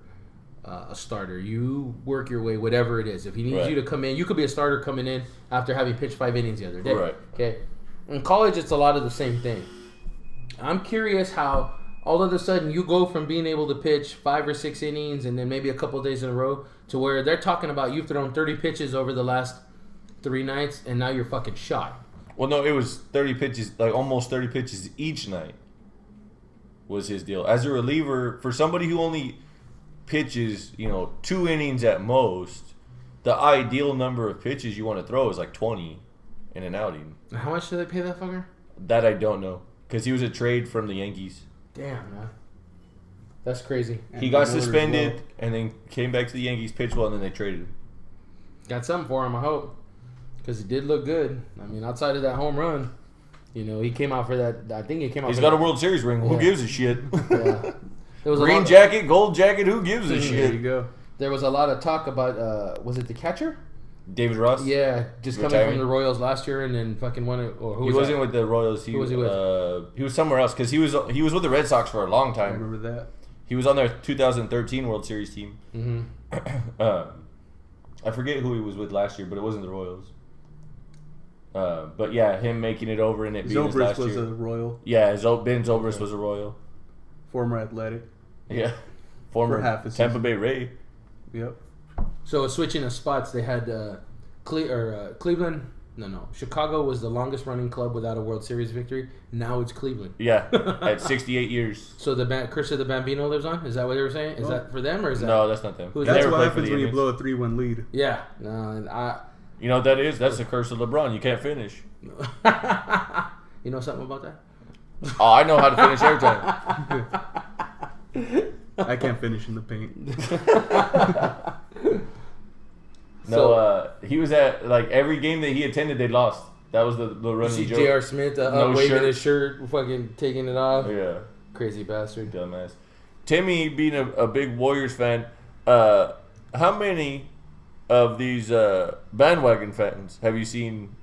a starter. You work your way, whatever it is. If he needs you to come in, you could be a starter coming in after having pitched 5 innings the other day. Right. Okay. In college, it's a lot of the same thing. I'm curious how all of a sudden you go from being able to pitch 5 or 6 innings and then maybe a couple of days in a row to where they're talking about you've thrown 30 pitches over the last 3 nights and now you're fucking shot. Well, no, it was 30 pitches, like almost 30 pitches each night was his deal. As a reliever, for somebody who only pitches, 2 innings at most, the ideal number of pitches you want to throw is like 20 in an outing. How much do they pay that fucker? That I don't know. Because he was a trade from the Yankees. Damn, man. That's crazy. He got suspended and then came back to the Yankees, pitched well, and then they traded him. Got something for him, I hope. Because he did look good. I mean, outside of that home run, he came out for that. I think he came out He's for got that. a World Series ring. Who gives a shit? Yeah. There was Green jacket, gold jacket, who gives a There shit? you go. There was a lot of talk about, was it the catcher? David Ross? Yeah, just coming Retiring? from the Royals last year and then fucking won it. Or who He was wasn't that? with the Royals. Who was he with? He was somewhere else because he was with the Red Sox for a long I time. remember that. He was on their 2013 World Series team. Mm-hmm. I forget who he was with last year, but it wasn't the Royals. But yeah, him making it over and it being his Zobrist last was year. a Royal, Yeah, Ben Zobrist was a Royal. former Athletic. Yeah, former For half a Tampa season. Bay Ray. Yep. So switching of spots, they had Cleveland. No. Chicago was the longest running club without a World Series victory. Now it's Cleveland. Yeah, at 68 years. So Chris the Bambino lives on? Is that what they were saying? Is that for them or is that? No, that's not them. Who's They That's never what played for happens the when you Indians. blow a 3-1 lead. Yeah. No, and You know what that is? That's the curse of LeBron. You can't finish. you know something about that? Oh, I know how to finish every time. I can't finish in the paint. No, he was at like every game that he attended, they lost. That was the You running see joke. J.R. Smith No waving shirt. his shirt, fucking taking it off. Yeah, Crazy bastard. dumbass. Timmy, being a big Warriors fan, how many of these bandwagon fans have you seen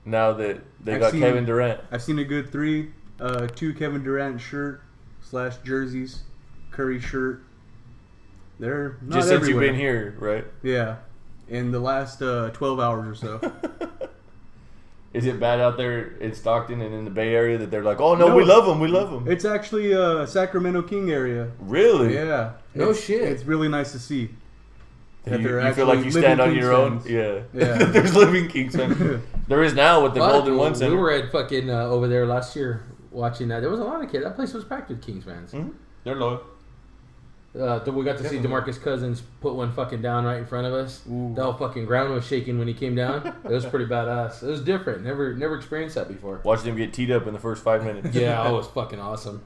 now that they got Kevin Durant? I've seen a good 3. 2 Kevin Durant shirt/jerseys, Curry shirt. They're not Just since everywhere. you've been here, right? Yeah, in the last 12 hours or so. Is it bad out there in Stockton and in the Bay Area that they're like, oh no, we love them, we love them? It's actually Sacramento King area. Really? Yeah. No It's- shit. It's really nice to see. That they're You feel like actually you stand on living your own? Kings Yeah. Yeah. There's living Kings fans. There is now with the Golden One Center. We were at fucking over there last year watching that. There was a lot of kids. That place was packed with Kings fans. Mhm. They're loyal. We got to see DeMarcus Cousins put one fucking down right in front of us. Ooh. The whole fucking ground was shaking when he came down. It was pretty badass. It was different. Never experienced that before. Watched them get teed up in the first 5 minutes. Yeah, it was fucking awesome.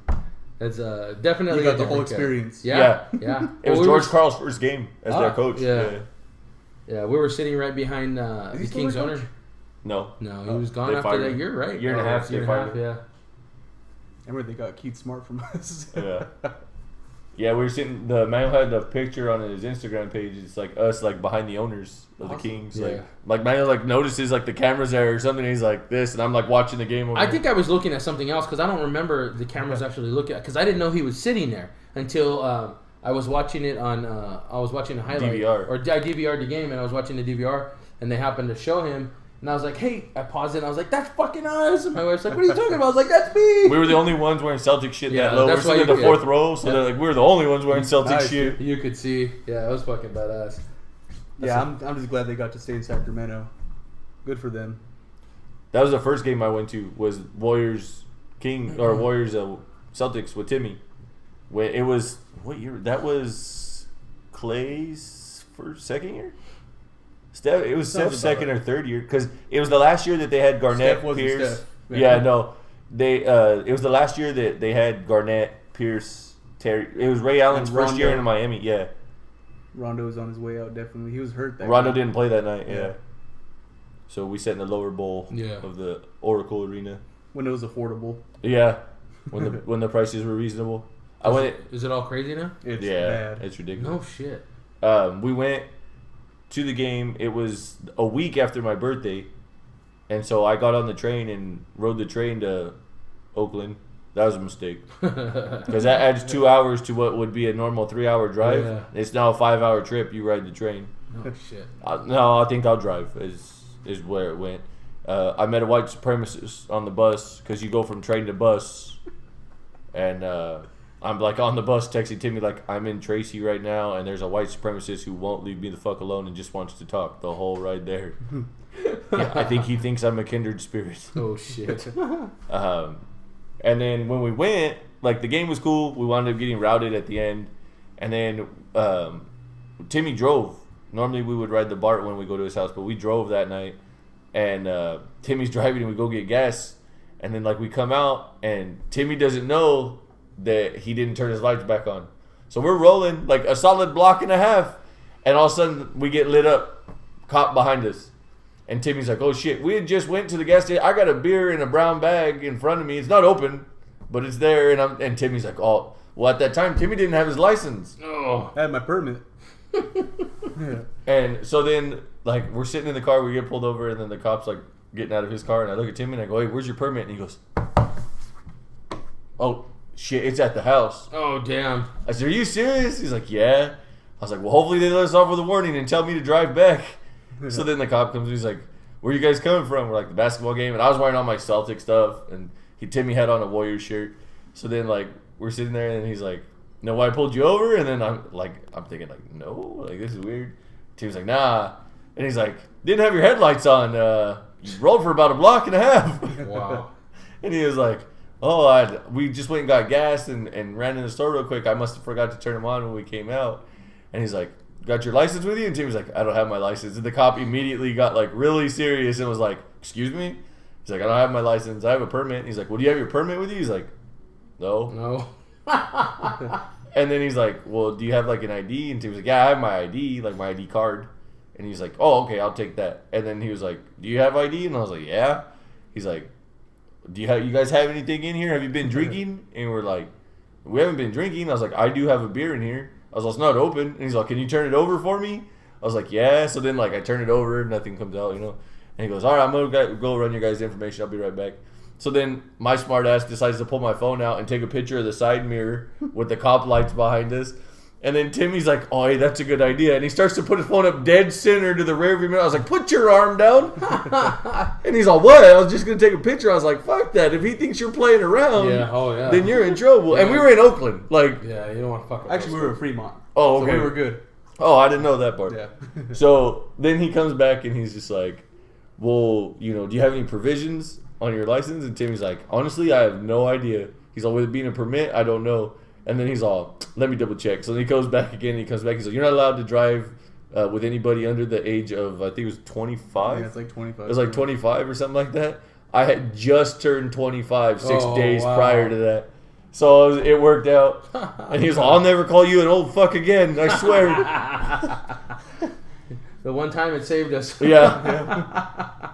It's definitely You got a the whole different kid. experience. Yeah. It was Well, George Karl's first game as their coach. yeah. Yeah, we were sitting right behind he the still Kings their owner. coach? No. No, he was gone They after fired that him. year, right? Year and a half, Year they and a half, fired him. yeah. Remember they got Keith Smart from us. Yeah. Yeah, we were sitting. The man had the picture on his Instagram page. It's like us, like behind the owners of the Awesome. Kings. Yeah. Like Manuel like notices like the cameras there or something. And he's like this, and I'm like watching the game. Over I there. think I was looking at something else because I don't remember the cameras actually looking at because I didn't know he was sitting there until I was watching it on I was watching a highlight DVR. or I DVR'd the game and I was watching the DVR and they happened to show him and I was like, hey, I paused it and I was like, that's fucking us. And my wife's like, what are you talking about? I was like, that's me. we were the only ones wearing Celtic shit Yeah, that low. We're that's why sitting in you- the fourth row, so yeah. they're like, we were the only ones wearing Celtic Nice, shit. You could see, yeah, it was fucking badass. Yeah, I'm just glad they got to stay in Sacramento. Good for them. That was the first game I went to. Was Warriors Celtics with Timmy. When it was what year? That was Clay's second year. It was Sounds Steph's about second right. or third year because it was the last year that they had Garnett, Steph wasn't Pierce. Steph. Yeah, no, they. It was the last year that they had Garnett, Pierce, Terry. It was Ray Allen's And first year Rondo. in Miami. Yeah, Rondo was on his way out. Definitely, he was hurt. That Rondo game. didn't play that night. Yeah. Yeah. So we sat in the lower bowl Yeah. of the Oracle Arena. when it was affordable. Yeah, when the prices were reasonable. I went. Is it all crazy now? It's Yeah, bad. it's ridiculous. No shit. We went to the game. It was a week after my birthday, And so I got on the train and rode the train to Oakland. That was a mistake. Because that adds 2 hours to what would be a normal 3-hour drive. Yeah. It's now a 5-hour trip. You ride the train. Oh, shit. No, I think I'll drive is where it went. I met a white supremacist on the bus because you go from train to bus. And I'm like on the bus texting Timmy like, I'm in Tracy right now and there's a white supremacist who won't leave me the fuck alone and just wants to talk the whole ride there. Yeah, I think he thinks I'm a kindred spirit. Oh, shit. And then when we went, like the game was cool. We wound up getting routed at the end. And then Timmy drove. Normally we would ride the BART when we go to his house, but we drove that night. And Timmy's driving and we go get gas. And then like we come out and Timmy doesn't know that he didn't turn his lights back on. So we're rolling like a solid block and a half. And all of a sudden we get lit up. Cop behind us. And Timmy's like, oh shit, we had just went to the gas station. I got a beer in a brown bag in front of me. It's not open, but it's there. And Timmy's like, oh, well, at that time, Timmy didn't have his license. Oh, I had my permit. Yeah. And so then, like, we're sitting in the car, we get pulled over, and then the cop's like getting out of his car. And I look at Timmy and I go, hey, where's your permit? And he goes, oh shit, it's at the house. Oh, damn. I said, are you serious? He's like, yeah. I was like, well, hopefully they let us off with a warning and tell me to drive back. So then the cop comes and he's like, where are you guys coming from? We're like, the basketball game. And I was wearing all my Celtic stuff. And Timmy had on a Warriors shirt. So then, like, we're sitting there and he's like, know why I pulled you over? And then I'm thinking, like, no. Like, this is weird. Timmy's like, nah. And he's like, didn't have your headlights on. You rolled for about a block and a half. Wow. And he was like, oh, we just went and got gas and ran in the store real quick. I must have forgot to turn them on when we came out. And he's like, got your license with you? And Timmy's like, I don't have my license. And the cop immediately got like really serious and was like, excuse me? He's like, I don't have my license. I have a permit. And he's like, well, do you have your permit with you? He's like, no. And then he's like, well, do you have like an ID? And Timmy's like, yeah, I have my ID, like my ID card. And he's like, oh, okay, I'll take that. And then he was like, do you have ID? And I was like, yeah. He's like, you guys have anything in here? Have you been drinking? And we're like, we haven't been drinking. I was like, I do have a beer in here. I was like, it's not open. And he's like, can you turn it over for me? I was like, yeah. So then, like, I turn it over. Nothing comes out, you know. And he goes, all right, I'm going to go run your guys' information. I'll be right back. So then my smart ass decides to pull my phone out and take a picture of the side mirror with the cop lights behind us. And then Timmy's like, oh, hey, that's a good idea. And he starts to put his phone up dead center to the rearview mirror. I was like, put your arm down. And he's like, what? I was just going to take a picture. I was like, fuck that. If he thinks you're playing around, then you're in trouble. Yeah. And we were in Oakland. Like, yeah, you don't want to fuck with Actually, we were in Fremont. Oh, okay. So we were good. Oh, I didn't know that part. Yeah. So then he comes back and he's just like, well, you know, do you have any provisions on your license? And Timmy's like, honestly, I have no idea. He's all, with it being a permit, I don't know. And then he's all, let me double check. So then he goes back again and he comes back. He's like, you're not allowed to drive with anybody under the age of, I think it was 25. Yeah, it's like 25. It was like 25 or something like that. I had just turned 25 6 days prior to that. So it worked out. And he was like, I'll never call you an old fuck again. I swear. The one time it saved us. Yeah.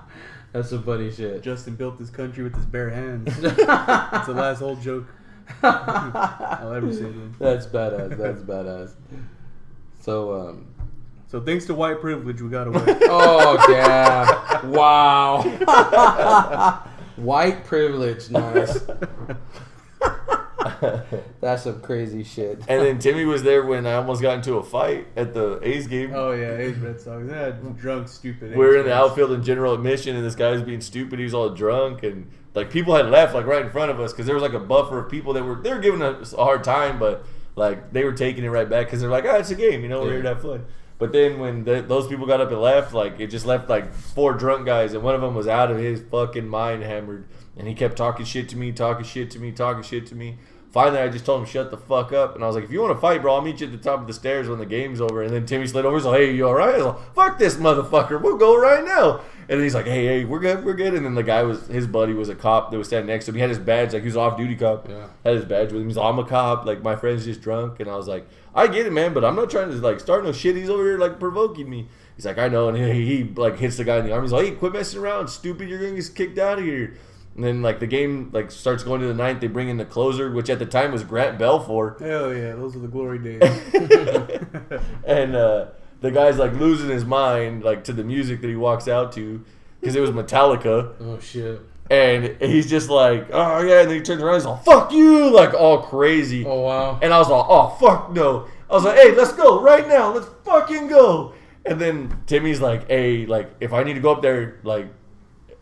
That's some funny shit. Justin built this country with his bare hands. That's the last old joke I'll ever say. That's badass. That's badass. So, So thanks to white privilege, we got away. Oh, yeah. Wow. White privilege. Nice. That's some crazy shit. And then Timmy was there when I almost got into a fight at the A's game. Oh yeah, A's Red Sox. Yeah, drunk, stupid. We were in the outfield in general admission, and this guy was being stupid. He was all drunk, and like people had left like right in front of us because there was like a buffer of people that were giving us a hard time, but like they were taking it right back because they're like, oh, it's a game, you know, we're here to have fun. But then when those people got up and left, like it just left like 4 drunk guys, and one of them was out of his fucking mind, hammered, and he kept talking shit to me. Finally, I just told him, shut the fuck up. And I was like, if you want to fight, bro, I'll meet you at the top of the stairs when the game's over. And then Timmy slid over. He's like, hey, you all right? I was like, fuck this motherfucker. We'll go right now. And he's like, hey, we're good. And then the guy his buddy was a cop that was standing next to him. He had his badge. Like, he was an off-duty cop. Yeah. Had his badge with him. He's like, I'm a cop. Like, my friend's just drunk. And I was like, I get it, man, but I'm not trying to, like, start no shit. He's over here, like, provoking me. He's like, I know. And he like, hits the guy in the arm. He's like, hey, quit messing around. Stupid. You're going to get kicked out of here. And then, like, the game, like, starts going to the 9th. They bring in the closer, which at the time was Grant Belfort. Hell yeah, those were the glory days. And the guy's, like, losing his mind, like, to the music that he walks out to. because it was Metallica. Oh shit. And he's just like, oh yeah, and then he turns around, he's all, fuck you, like all crazy. Oh wow. And I was like, oh fuck no. I was like, hey, let's go right now, let's fucking go. And then Timmy's like, hey, like if I need to go up there, like,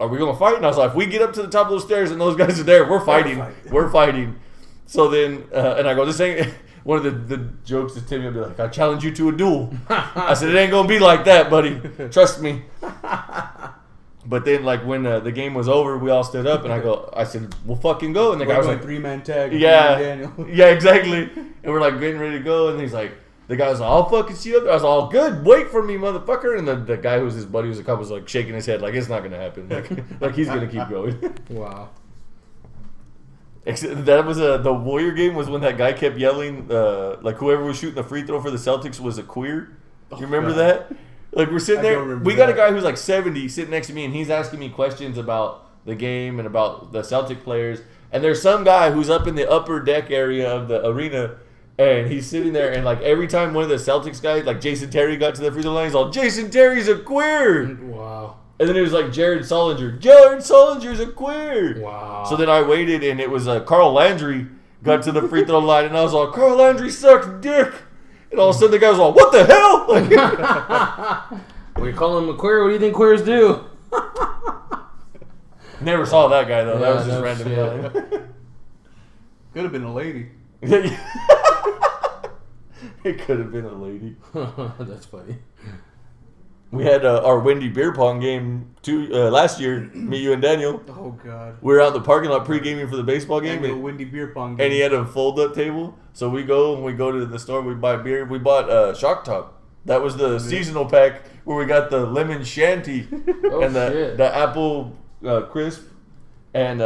are we gonna fight? And I was like, if we get up to the top of those stairs and those guys are there, we're fighting. We're fighting. So then, and I go, this ain't. One of the jokes is Timmy will be like, I challenge you to a duel. I said, it ain't gonna be like that, buddy. Trust me. But then, like, when the game was over, we all stood up, and I said, we'll fucking go. And the guy was like, 3-man tag. yeah, yeah, exactly. And we're like getting ready to go, and he's like, the guy was like, I'll fucking see you up there. I was like, all good, wait for me, motherfucker. And the guy who was his buddy, who was a couple, was like shaking his head, like it's not gonna happen, like he's gonna keep going. Wow. That was the Warrior game was when that guy kept yelling, like whoever was shooting the free throw for the Celtics was a queer. You remember that? Like we're sitting there, we got a guy who's like 70 sitting next to me, and he's asking me questions about the game and about the Celtic players. And there's some guy who's up in the upper deck area of the arena, and he's sitting there, and like every time one of the Celtics guys, like Jason Terry, got to the free throw line, he's all, Jason Terry's a queer. Wow. And then it was like Jared Solinger. Jared Solinger's a queer. Wow. So then I waited, and it was Carl Landry got to the free throw line, and I was all, Carl Landry sucks dick. And all of a sudden the guy was all, what the hell? When you call him a queer, what do you think queers do? Never saw that guy, though. Yeah, that was just random yelling. Could have been a lady. It could have been a lady. That's funny. We had our Wendy beer pong game last year. Me, you, and Daniel. Oh God. We were out in the parking lot pre-gaming for the baseball game. And a Wendy beer pong game. And he had a fold-up table. So we go to the store. We buy beer. We bought Shock Top. That was the seasonal pack where we got the lemon shanty and the apple crisp. And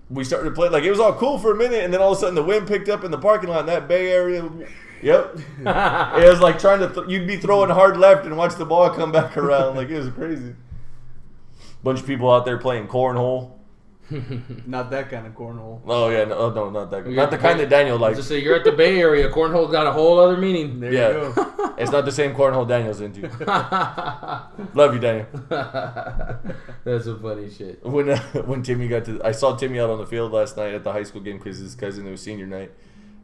we started to play. Like it was all cool for a minute, and then all of a sudden the wind picked up in the parking lot in that Bay Area. Yep. It was like trying to you'd be throwing hard left and watch the ball come back around. Like it was crazy. Bunch of people out there playing cornhole. Not that kind of cornhole. Oh yeah, no, not that. Not the kind that Daniel likes. Just say you're at the Bay Area. Cornhole got a whole other meaning. There you go. It's not the same cornhole Daniel's into. Love you, Daniel. That's some funny shit. When Timmy I saw Timmy out on the field last night at the high school game because his cousin, it was senior night.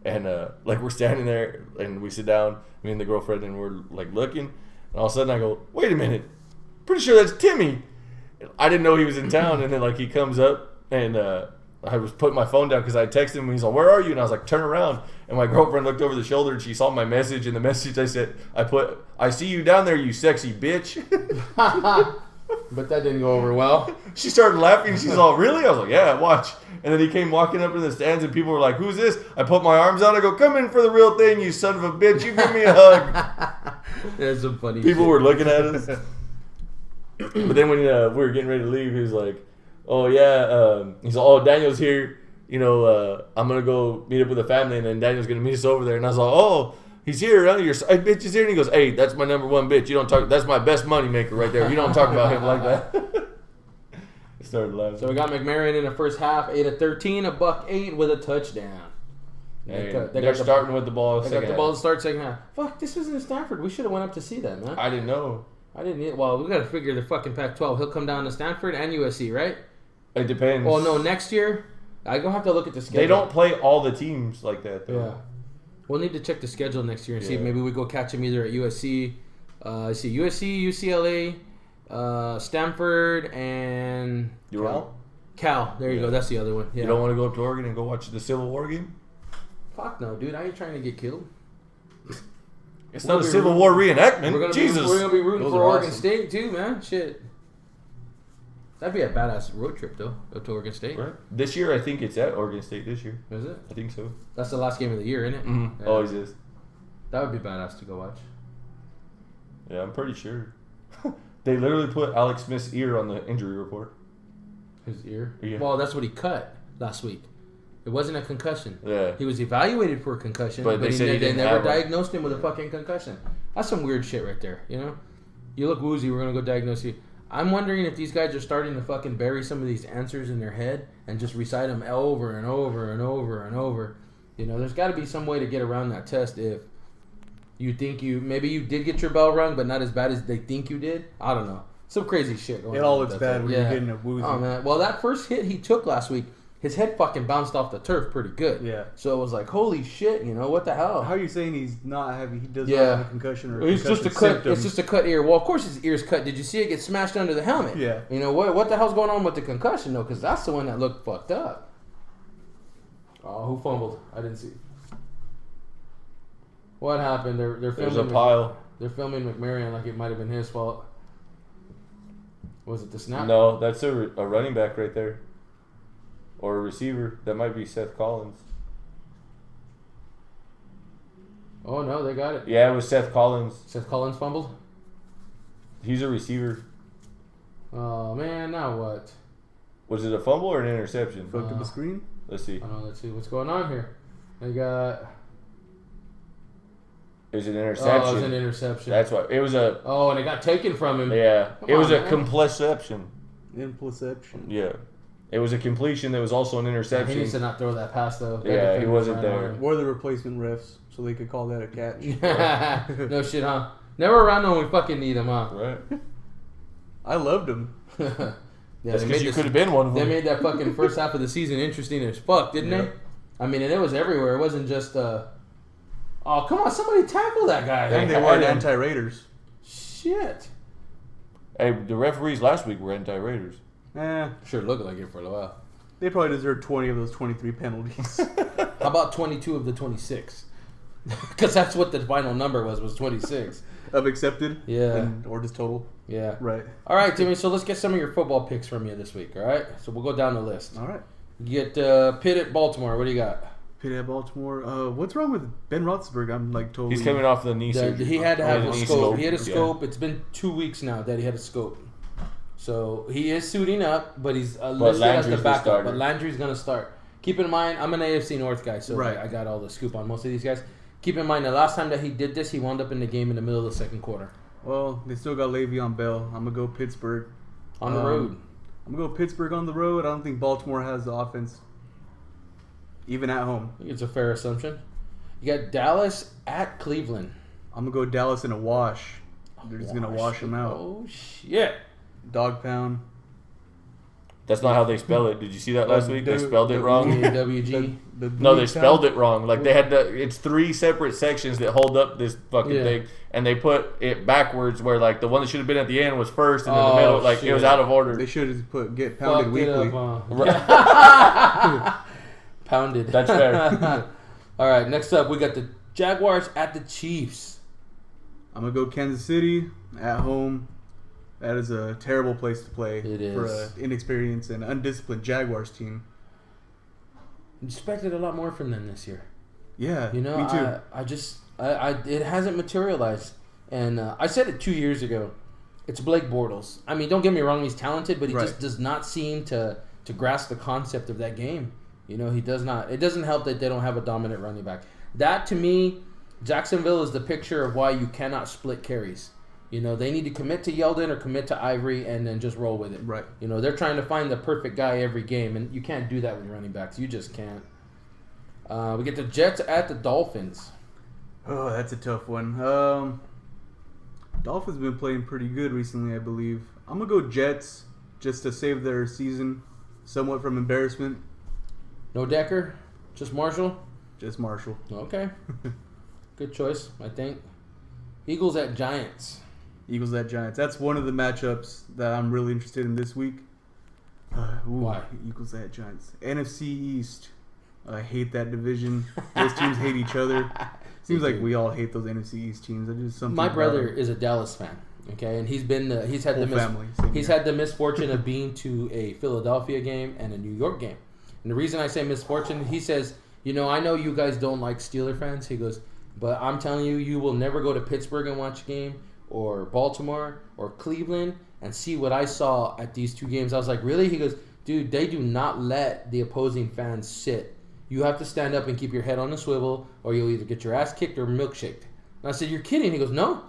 And like we're standing there and we sit down, me and the girlfriend, and we're like looking, and all of a sudden I go, wait a minute, pretty sure that's Timmy. I didn't know he was in town, and then like he comes up, and I was putting my phone down because I texted him, and he's like, where are you? And I was like, turn around, and my girlfriend looked over the shoulder, and she saw my message, and the message I see you down there, you sexy bitch. But that didn't go over well. She started laughing. She's all, really? I was like, yeah, watch. And then he came walking up in the stands, and people were like, who's this? I put my arms out. I go, come in for the real thing, you son of a bitch. You give me a hug. That's some funny people shit. were looking at us. But then when we were getting ready to leave, he was like, oh, yeah. He's like, oh, Daniel's here. You know, I'm going to go meet up with the family, and then Daniel's going to meet us over there. And I was like, oh, he's here. Huh? Your side bitch is here. And he goes, hey, that's my number one bitch. You don't talk. That's my best money maker right there. You don't talk about him like that. Started laughing. So we got McMarion in the first half, 8-13, $108 with a touchdown. They're starting with the ball. They got the ball to start second half. Fuck, this was in Stanford. We should have went up to see that, man. I didn't know. I didn't. Well, we got to figure the fucking Pac-12. He'll come down to Stanford and USC, right? It depends. Well, no, next year. I gonna have to look at the schedule. They don't play all the teams like that, though. Yeah. We'll need to check the schedule next year and see if maybe we go catch him either at USC. See USC, UCLA, Stanford, and Cal. There you go. That's the other one. Yeah. You don't want to go up to Oregon and go watch the Civil War game? Fuck no, dude. I ain't trying to get killed. It's not a Civil War reenactment. We're gonna be rooting for Oregon State too, man. Shit. That'd be a badass road trip though, up to Oregon State. Right. This year, I think it's at Oregon State this year. Is it? I think so. That's the last game of the year, isn't it? Mm-hmm. Yeah. Always is. That would be badass to go watch. Yeah, I'm pretty sure. They literally put Alex Smith's ear on the injury report. His ear? Yeah. Well, that's what he cut last week. It wasn't a concussion. Yeah. He was evaluated for a concussion, but they never diagnosed him with a fucking concussion. That's some weird shit right there, you know? You look woozy, we're going to go diagnose you. I'm wondering if these guys are starting to fucking bury some of these answers in their head and just recite them over and over and over and over. You know, there's got to be some way to get around that test if you think maybe you did get your bell rung, but not as bad as they think you did. I don't know. Some crazy shit going on. It all looks with bad that when thing. you're getting a woozy. Oh, man. Well, that first hit he took last week, his head fucking bounced off the turf pretty good. Yeah. So it was like, holy shit, what the hell? How are you saying he's not having? He does not Yeah. have a concussion or It's just a concussion cut. symptom? It's just a cut ear. Well, of course his ear's cut. Did you see it get smashed under the helmet? Yeah. What the hell's going on with the concussion though? Because that's the one that looked fucked up. Oh, who fumbled? I didn't see. What happened? They're There's filming. a pile. They're filming McMarion like it might have been his fault. Was it the snap? No, that's a running back right there. Or a receiver. That might be Seth Collins. Oh no, they got it. Yeah, it was Seth Collins. Seth Collins fumbled. He's a receiver. Oh man, now what? Was it a fumble or an interception? Fucked up the screen. Let's see. Let's see what's going on here. They got. It was an Oh, interception. it was an interception. That's why. It was a. Oh, and it got taken from him. Yeah. Come It was on, a man. completion. Interception. Yeah. It was a completion that was also an He interception. needs to not throw that pass though. That Yeah, he defender wasn't ran there. on Or the replacement refs, so they could call that a catch. him. No shit, huh? Never around when we fucking need him, huh? Right. I loved him. Yeah, That's they because made you this- could have been one of They them. made that fucking first half of the season interesting as fuck, didn't Yeah. they? I mean, and it was everywhere. It wasn't just. Oh, come on! Somebody tackle that guy. And they had weren't him. anti-Raiders. Shit. Hey, the referees last week were anti-Raiders. Sure looked like it for a while. They probably deserved 20 of those 23 penalties. How about 22 of the 26? Because that's what the final number was 26. Of accepted? Yeah. Or just total? Yeah. Right. All right, Timmy. So let's get some of your football picks from you this week. All right. So we'll go down the list. All right. You get Pitt at Baltimore. What do you got? Pitt at Baltimore. What's wrong with Ben Roethlisberger? I'm like totally. He's coming off the knee surgery. He had to have Oh, a the knee scope. He had a Yeah. scope. It's been 2 weeks now that he had a scope. So he is suiting up, but he's listed as the Landry's the backup. starter. But Landry's going to start. Keep in mind, I'm an AFC North guy, so Right. I got all the scoop on most of these guys. Keep in mind, the last time that he did this, he wound up in the game in the middle of the second quarter. Well, they still got Le'Veon Bell. I'm going to go Pittsburgh. On the road. I'm going to go Pittsburgh on the road. I don't think Baltimore has the offense. Even at home. I think it's a fair assumption. You got Dallas at Cleveland. I'm going to go Dallas in a wash. They're just going to wash them out. Oh, shit. Dog pound. That's not how they spell it. Did you see that last week? They the- spelled it wrong. WG. No, they spelled it wrong. Like they had it's 3 separate sections that hold up this fucking Yeah. thing, and they put it backwards where like the one that should have been at the end was first, and in Oh, the middle, like it was shit. out of order. They should have put get pounded Fucked it weekly. up, huh? Pounded. That's fair. All right, next up, we got the Jaguars at the Chiefs. I'm going to go Kansas City at home. That is a terrible place to play It for is. an inexperienced and undisciplined Jaguars team. Expected a lot more from them this year. Yeah, You know, me too. it hasn't materialized. And I said it 2 years ago. It's Blake Bortles. I mean, don't get me wrong, he's talented, but he Right. just does not seem to grasp the concept of that game. You know, he does not. It doesn't help that they don't have a dominant running back. That, to me, Jacksonville is the picture of why you cannot split carries. You know, they need to commit to Yeldon or commit to Ivory and then just roll with it. Right. You know, they're trying to find the perfect guy every game, and you can't do that with running backs. You just can't. We get the Jets at the Dolphins. Oh, that's a tough one. Dolphins have been playing pretty good recently, I believe. I'm going to go Jets just to save their season somewhat from embarrassment. No Decker, just Marshall. Just Marshall. Okay, good choice, I think. Eagles at Giants. Eagles at Giants. That's one of the matchups that I'm really interested in this week. Why? Eagles at Giants. NFC East. I hate that division. Those teams hate each other. Seems like we all hate those NFC East teams. There's just something. My about brother them. is a Dallas fan. Okay, and he's had Whole the family, same he's here. had the misfortune of being to a Philadelphia game and a New York game. And the reason I say misfortune, he says, you know, I know you guys don't like Steeler fans. He goes, but I'm telling you, you will never go to Pittsburgh and watch a game, or Baltimore, or Cleveland, and see what I saw at these two games. I was like, really? He goes, dude, they do not let the opposing fans sit. You have to stand up and keep your head on a swivel, or you'll either get your ass kicked or milkshaked. And I said, you're kidding. He goes, no.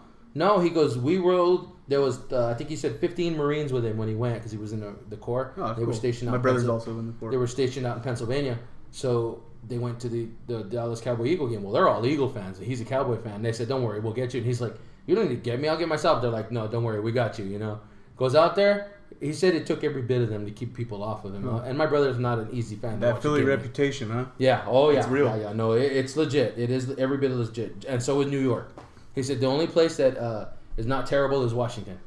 He goes, we rode. There was, I think he said 15 Marines with him when he went because he was in the Corps. Oh, They were cool. stationed out. My in brother's Pennsylvania. also in the Corps. They were stationed out in Pennsylvania. So they went to the Dallas Cowboy Eagle game. Well, they're all Eagle fans. He's a Cowboy fan. They said, don't worry, we'll get you. And he's like, you don't need to get me. I'll get myself. They're like, no, don't worry. We got you, you know. Goes out there. He said it took every bit of them to keep people off of him. And my brother's not an easy fan. That Philly reputation, huh? Yeah. Oh, yeah. It's real. Yeah. No, it's legit. It is every bit of legit. And so is New York. He said the only place that is not terrible is Washington.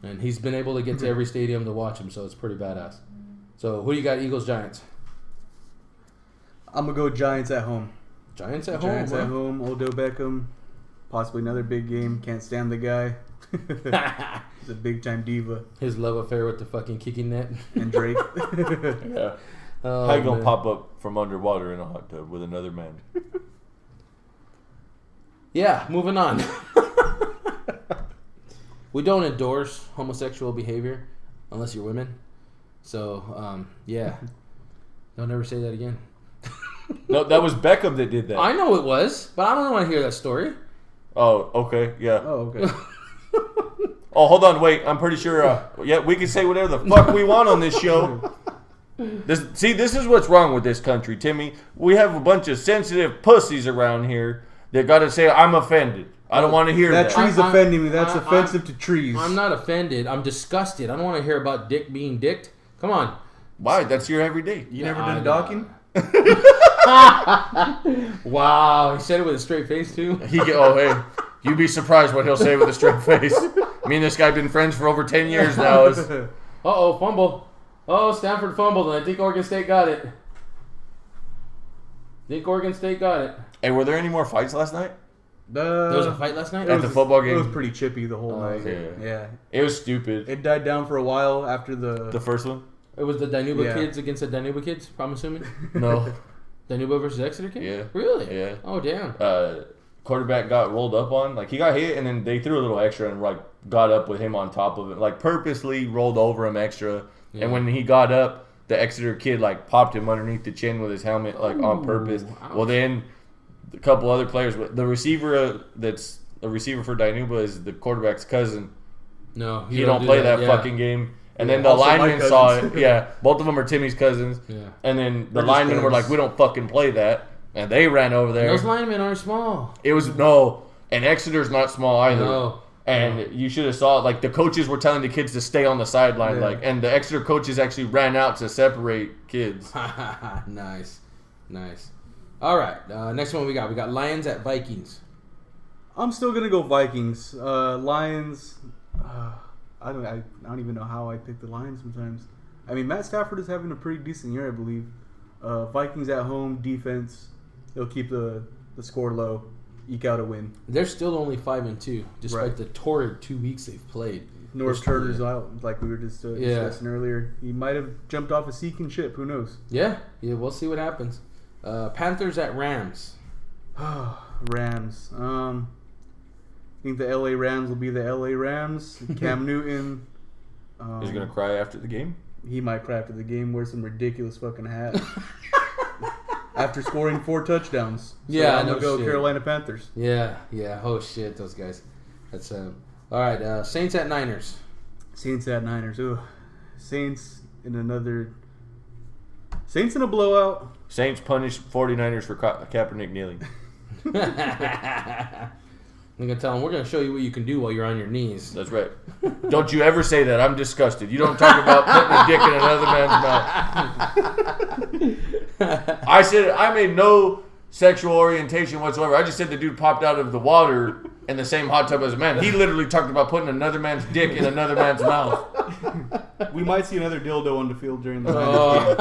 And he's been able to get to every stadium to watch him, so it's pretty badass. So who do you got, Eagles, Giants? I'm going to go Giants at home. Giants at Giants home? at home. Odell Beckham. Possibly another big game. Can't stand the guy. He's a big-time diva. His love affair with the fucking kicking net. And Drake. Yeah. Oh, How you going to man. pop up from underwater in a hot tub with another man? Yeah, moving on. We don't endorse homosexual behavior unless you're women. So, yeah. Don't ever say that again. No, that was Beckham that did that. I know it was, but I don't want to hear that story. Oh, okay. Yeah. Oh, okay. Oh, hold on. Wait. I'm pretty sure. Yeah, we can say whatever the fuck we want on this show. This is what's wrong with this country, Timmy. We have a bunch of sensitive pussies around here that got to say, I'm offended. I don't want to hear that. That tree's offending me. That's offensive to trees. I'm not offended. I'm disgusted. I don't want to hear about dick being dicked. Come on. Why? That's your everyday. You never done docking? Wow. He said it with a straight face, too. Hey, you'd be surprised what he'll say with a straight face. Me and this guy been friends for over 10 years now. Uh-oh, fumble. Oh, Stanford fumbled, and I think Oregon State got it. Hey, were there any more fights last night? There was a fight last night? At the football game? It was pretty chippy the whole night. Yeah. It was stupid. It died down for a while after The first one? It was the Danuba kids against the Danuba kids, I'm assuming? No. Danuba versus Exeter kids? Yeah. Really? Yeah. Oh, damn. Quarterback got rolled up on. Like, he got hit, and then they threw a little extra and, like, got up with him on top of it. Like, purposely rolled over him extra. Yeah. And when he got up, the Exeter kid, like, popped him underneath the chin with his helmet, like, on purpose. Ouch. Well, then a couple other players. The receiver that's a receiver for Danuba is the quarterback's cousin. No, he don't play that fucking game. And then the Also linemen saw it. Yeah, both of them are Timmy's cousins. Yeah. And then the linemen were like, we don't fucking play that. And they ran over there. Those linemen aren't small. It was, no. And Exeter's not small either. No. And you should have saw it. Like, the coaches were telling the kids to stay on the sideline. Yeah. Like, and the Exeter coaches actually ran out to separate kids. Nice. All right. Next one we got Lions at Vikings. I'm still gonna go Vikings. Lions. I don't even know how I pick the Lions sometimes. I mean, Matt Stafford is having a pretty decent year, I believe. Vikings at home, defense. They'll keep the score low, eke out a win. They're still only 5-2, despite the torrid 2 weeks they've played. North Turner's out, like we were just discussing earlier. He might have jumped off a sinking ship. Who knows? Yeah, we'll see what happens. Panthers at Rams. Rams. I think the LA Rams will be the LA Rams. Cam Newton. He's going to cry after the game? He might cry after the game, wear some ridiculous fucking hat. After scoring 4 touchdowns. So I'm going to go Carolina Panthers. Yeah. Oh, shit, those guys. That's all right, Saints at Niners. Saints at Niners. Ooh. Saints in a blowout. Saints punish 49ers for Kaepernick kneeling. I'm going to tell them, we're going to show you what you can do while you're on your knees. That's right. Don't you ever say that. I'm disgusted. You don't talk about putting a dick in another man's mouth. I said I made no sexual orientation whatsoever. I just said the dude popped out of the water in the same hot tub as a man. He literally talked about putting another man's dick in another man's mouth. We might see another dildo on the field during the Niners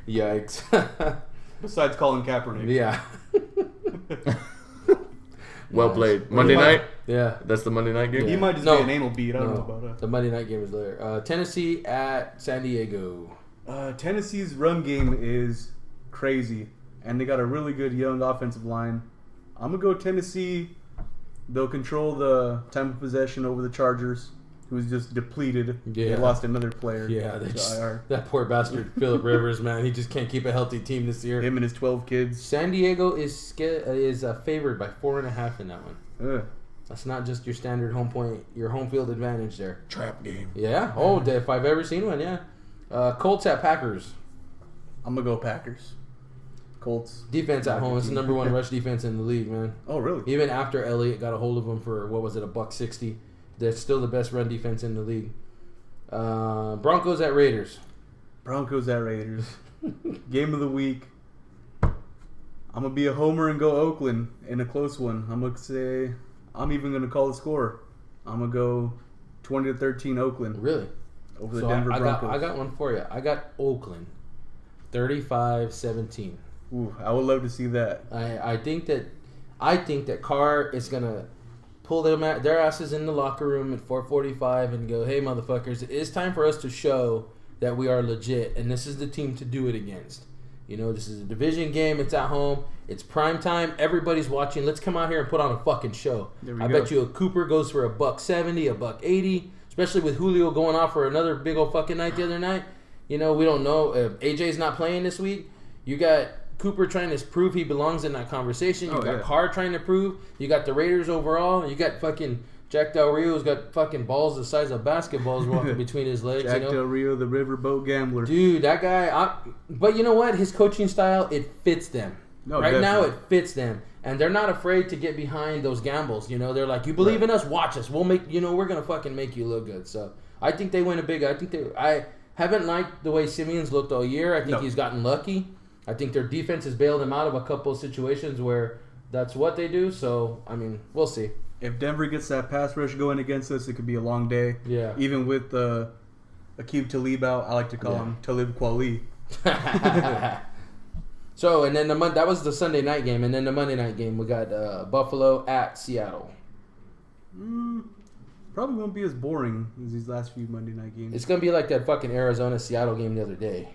game. Yikes. Besides Colin Kaepernick. Yeah. Well played. Monday night? Yeah. That's the Monday night game? He might just be an anal beat. I don't know about that. The Monday night game is there. Tennessee at San Diego. Tennessee's run game is crazy. And they got a really good young offensive line. I'm going to go Tennessee. They'll control the time of possession over the Chargers, who's just depleted. Yeah. They lost another player. Yeah, that poor bastard Phillip Rivers, man. He just can't keep a healthy team this year. Him and his 12 kids. San Diego is favored by 4.5 in that one. That's not just your standard your home field advantage there. Trap game. Yeah. Oh, if I've ever seen one, yeah. Colts at Packers. I'm going to go Packers. Colts. Defense at home. It's the #1 rush defense in the league, man. Oh, really? Even after Elliott got a hold of him for, $160. They're still the best run defense in the league. Broncos at Raiders. Broncos at Raiders. Game of the week. I'm going to be a homer and go Oakland in a close one. I'm going to say, I'm even going to call the score. I'm going to go 20-13 Oakland. Really? Over the Denver Broncos. I got one for you. I got Oakland 35-17. Ooh, I would love to see that. I think that Carr is going to pull their asses in the locker room at 4:45 and go, hey, motherfuckers, it's time for us to show that we are legit, and this is the team to do it against. You know, this is a division game. It's at home. It's prime time. Everybody's watching. Let's come out here and put on a fucking show. I bet you a Cooper goes for $170, $180, especially with Julio going off for another big old fucking night the other night. You know, we don't know if AJ's not playing this week. You got Cooper trying to prove he belongs in that conversation. You got Carr trying to prove. You got the Raiders overall. You got fucking Jack Del Rio's got fucking balls the size of basketballs walking between his legs. Jack Del Rio, the riverboat gambler. Dude, that guy. But you know what? His coaching style, it fits them. No, right definitely. now, it fits them. And they're not afraid to get behind those gambles. You know, they're like, you believe in us? Watch us. We'll make, we're going to fucking make you look good. So I think they win a big. I haven't liked the way Simeon's looked all year. I think he's gotten lucky. I think their defense has bailed him out of a couple of situations where that's what they do. So, I mean, we'll see. If Denver gets that pass rush going against us, it could be a long day. Yeah. Even with Aqib Talib out, I like to call him Talib Kweli. So, and then that was the Sunday night game. And then the Monday night game, we got Buffalo at Seattle. Probably won't be as boring as these last few Monday night games. It's going to be like that fucking Arizona-Seattle game the other day.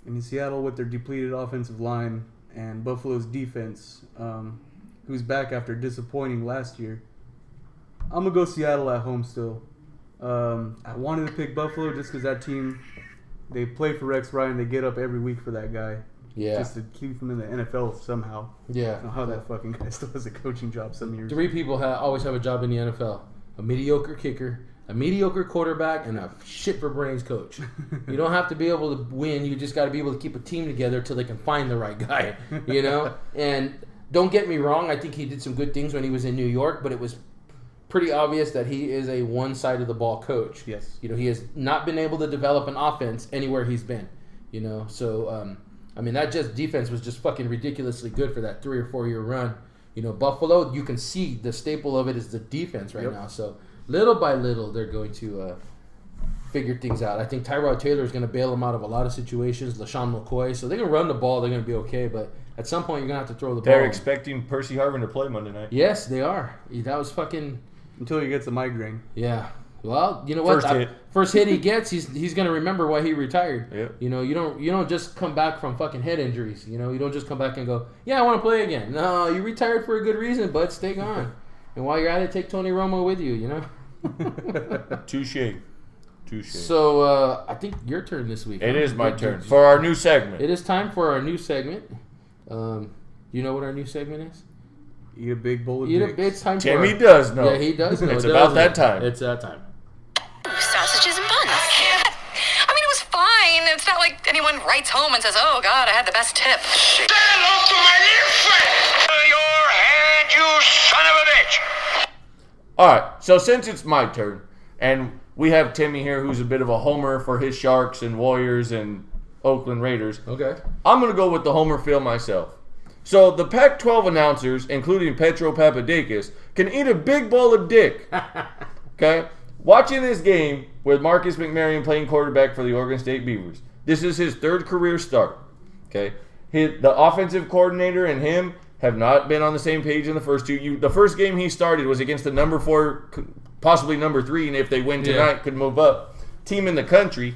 I mean, Seattle with their depleted offensive line and Buffalo's defense, who's back after disappointing last year. I'm going to go Seattle at home still. I wanted to pick Buffalo just because that team, they play for Rex Ryan. They get up every week for that guy. Yeah. Just to keep him in the NFL somehow. Yeah. I don't know how that fucking guy still has a coaching job some years. 3 people always have a job in the NFL. A mediocre kicker, a mediocre quarterback, and a shit for brains coach. You don't have to be able to win. You just got to be able to keep a team together till they can find the right guy, you know? And don't get me wrong. I think he did some good things when he was in New York, but it was pretty obvious that he is a one-side-of-the-ball coach. Yes. You know, he has not been able to develop an offense anywhere he's been, you know? So, I mean, that defense was just fucking ridiculously good for that 3 or 4 year run. You know, Buffalo, you can see the staple of it is the defense right now. So, little by little, they're going to figure things out. I think Tyrod Taylor is going to bail them out of a lot of situations. LaShawn McCoy. So, they can run the ball. They're going to be okay. But at some point, you're going to have to throw the ball. They're expecting Percy Harvin to play Monday night. Yes, they are. That was fucking... Until he gets a migraine. Yeah. Well, you know what? First hit he gets, he's gonna remember why he retired. Yep. You know, you don't just come back from fucking head injuries. You know, you don't just come back and go, yeah, I want to play again. No, you retired for a good reason, bud. Stay gone. And while you're at it, take Tony Romo with you. You know. Touche. So I think your turn this week. It is my turn for our new segment. It is time for our new segment. You know what our new segment is? Eat a big bowl of It's time for Timmy does know. Yeah, he does know. It's about that time. It's that time. Sausages and buns. I mean, it was fine. It's not like anyone writes home and says, oh, God, I had the best tip. Say hello to my little friend. Your hand, you son of a bitch. All right, so since it's my turn, and we have Timmy here who's a bit of a homer for his Sharks and Warriors and Oakland Raiders. Okay. I'm going to go with the homer feel myself. So the Pac-12 announcers, including Petro Papadakis, can eat a big bowl of dick. Okay? Watching this game with Marcus McMaryion playing quarterback for the Oregon State Beavers. This is his 3rd career start. Okay? The offensive coordinator and him have not been on the same page in the first 2. The first game he started was against the number 4, possibly number 3, and if they win tonight, could move up, team in the country.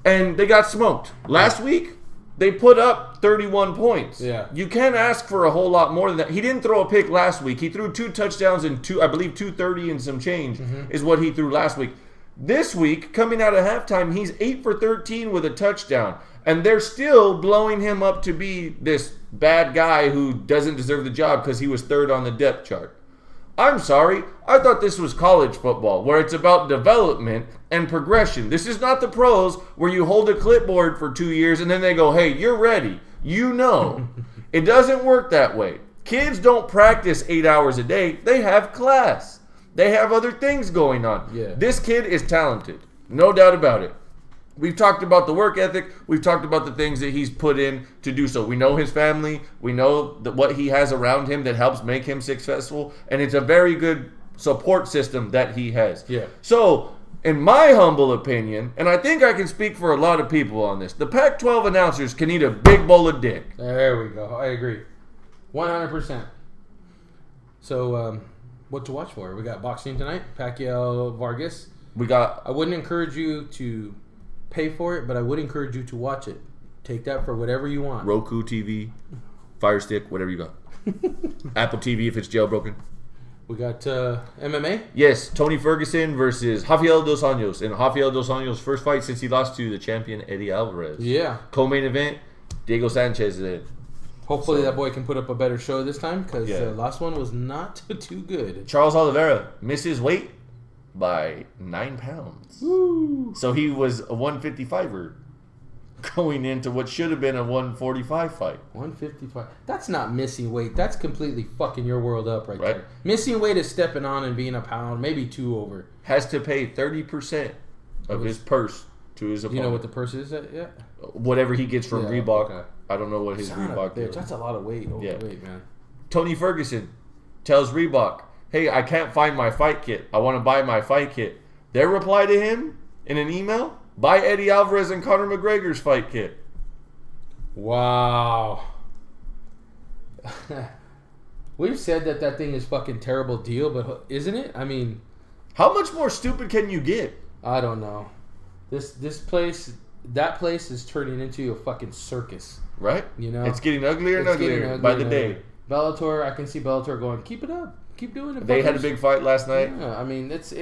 And they got smoked. Last week, they put up 31 points. Yeah. You can't ask for a whole lot more than that. He didn't throw a pick last week. He threw 2 touchdowns and 230 and some change is what he threw last week. This week, coming out of halftime, he's 8 for 13 with a touchdown. And they're still blowing him up to be this bad guy who doesn't deserve the job because he was 3rd on the depth chart. I'm sorry, I thought this was college football, where it's about development and progression. This is not the pros, where you hold a clipboard for 2 years and then they go, hey, you're ready. You know. It doesn't work that way. Kids don't practice 8 hours a day. They have class. They have other things going on. Yeah. This kid is talented. No doubt about it. We've talked about the work ethic. We've talked about the things that he's put in to do so. We know his family. We know that what he has around him that helps make him successful. And it's a very good support system that he has. Yeah. So, in my humble opinion, and I think I can speak for a lot of people on this, the Pac-12 announcers can eat a big bowl of dick. There we go. I agree. 100%. So, what to watch for? We got boxing tonight. Pacquiao Vargas. I wouldn't encourage you to pay for it, but I would encourage you to watch it. Take that for whatever you want. Roku TV, Fire Stick, whatever you got. Apple TV if it's jailbroken. We got MMA. Yes, Tony Ferguson versus Rafael Dos Anjos. And Rafael Dos Anjos' first fight since he lost to the champion Eddie Alvarez. Yeah. Co-main event, Diego Sanchez is in. Hopefully that boy can put up a better show this time because the last one was not too good. Charles Oliveira misses weight by 9 pounds. Woo. So he was a 155er going into what should have been a 145 fight. 155. That's not missing weight. That's completely fucking your world up right there. Missing weight is stepping on and being a pound, maybe 2 over. Has to pay 30% of his purse to his opponent. You know what the purse is yet? Whatever he gets from Reebok. Okay. I don't know what his Son Reebok is. That's a lot of weight. Overweight, man. Tony Ferguson tells Reebok, hey, I can't find my fight kit. I want to buy my fight kit. Their reply to him in an email, buy Eddie Alvarez and Conor McGregor's fight kit. Wow. We've said that thing is fucking terrible deal, but isn't it? I mean, how much more stupid can you get? I don't know. This place, that place is turning into a fucking circus. Right? You know? It's getting uglier and uglier by the day. Bellator, I can see Bellator going, keep it up. Keep doing it. They had a big fight last night. Yeah, I mean, it's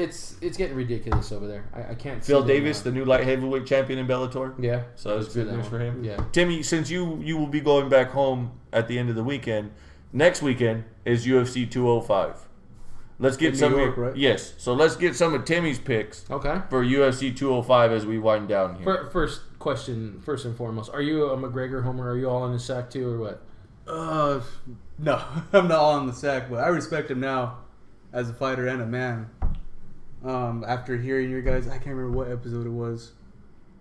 getting ridiculous over there. I can't see Phil Davis, the new light heavyweight champion in Bellator. Yeah. So that's good news for him. Yeah. Timmy, since you will be going back home at the end of the weekend, next weekend is UFC 205. Let's get some. New York, right? Yes. So let's get some of Timmy's picks. Okay. For UFC 205 as we wind down here. First question, first and foremost, are you a McGregor homer? Are you all on his sack too, or what? No, I'm not on the sack, but I respect him now as a fighter and a man. After hearing your guys, I can't remember what episode it was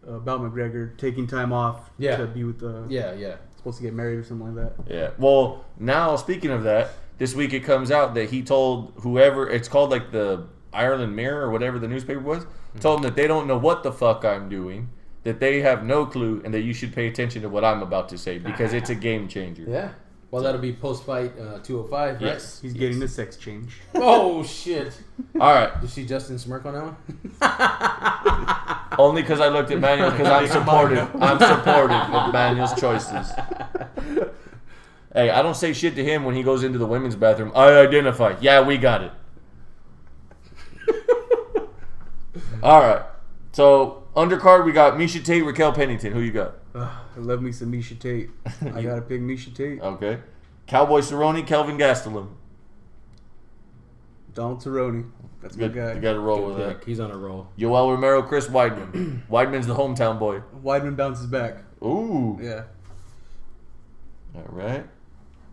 about McGregor taking time off to be with supposed to get married or something like that. Yeah. Well, now speaking of that, this week it comes out that he told whoever, it's called like the Ireland Mirror or whatever the newspaper was, told them that they don't know what the fuck I'm doing, that they have no clue, and that you should pay attention to what I'm about to say because it's a game changer. Yeah. Well, that'll be post-fight 205, right? Yes. He's getting the sex change. Oh, shit. All right. Did you see Justin smirk on that one? Only because I looked at Manuel because I'm supportive. I'm supportive of Manuel's choices. Hey, I don't say shit to him when he goes into the women's bathroom. I identify. Yeah, we got it. All right. So, undercard, we got Miesha Tate, Raquel Pennington. Who you got? I love me some Miesha Tate. I gotta pick Miesha Tate. Okay. Cowboy Cerrone, Kelvin Gastelum. Donald Cerrone. That's my guy. You got to roll with that. He's on a roll. Yoel Romero, Chris Weidman. Weidman's the hometown boy. Weidman bounces back. Ooh. Yeah. All right.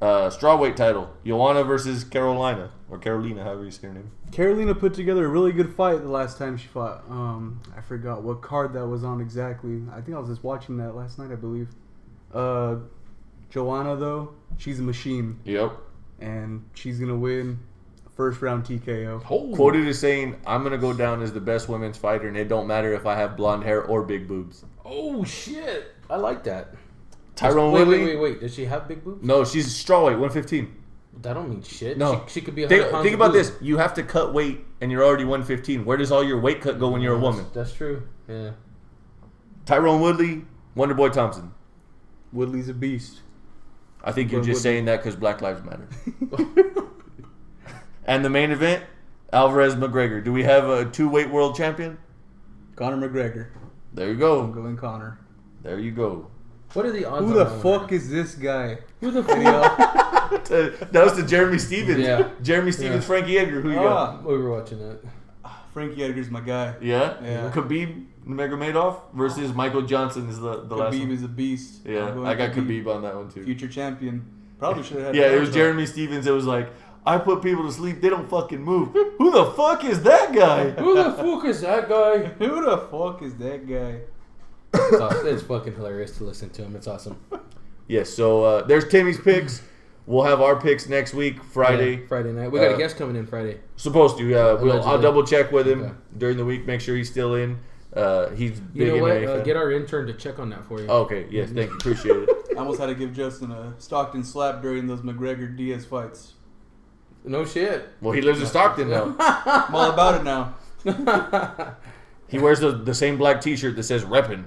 Strawweight title. Joanna versus Carolina. Or Carolina, however you say her name. Carolina put together a really good fight the last time she fought. I forgot what card that was on exactly. I think I was just watching that last night, I believe. Joanna, though, she's a machine. Yep. And she's going to win first round TKO. Oh. Quoted as saying, I'm going to go down as the best women's fighter, and it don't matter if I have blonde hair or big boobs. Oh, shit. I like that. Tyrone Woodley. Wait. Does she have big boobs? No, she's strawweight, 115. That don't mean shit. No. She could be 100 pounds. Think about this. You have to cut weight, and you're already 115. Where does all your weight cut go when you're a woman? That's true. Yeah. Tyrone Woodley, Wonderboy Thompson. Woodley's a beast. I think you're just saying that because Black Lives Matter. And the main event, Alvarez McGregor. Do we have a 2-weight world champion? Conor McGregor. There you go. I'm going Conor. There you go. What are the odds? Who the fuck is this guy? Who the fuck? That was to Jeremy Stevens. Yeah. Jeremy Stevens, Frankie Edgar. Who you got? We were watching that. Frankie Edgar's my guy. Yeah? Yeah. Khabib Nurmagomedov versus Michael Johnson is the last one. Khabib is a beast. Yeah, I got Khabib on that one too. Future champion. Probably should have had Yeah, it was Jeremy Stevens. It was like, I put people to sleep. They don't fucking move. Who the fuck is that guy? Who the fuck is that guy? Who the fuck is that guy? It's fucking hilarious to listen to him. It's awesome. Yes, so there's Timmy's picks. We'll have our picks next week, Friday. Yeah, Friday night. We got a guest coming in Friday. Supposed to. I'll Allegedly. double check with him Okay. during the week. Make sure he's still in. He's big You know in what? anything. Get our intern to check on that for you. Okay, yes, thank you. Appreciate it. I almost had to give Justin a Stockton slap during those McGregor-Diaz fights. No shit. Well, he lives in Stockton now. I'm all about it now. He wears the same black T-shirt that says "Reppin."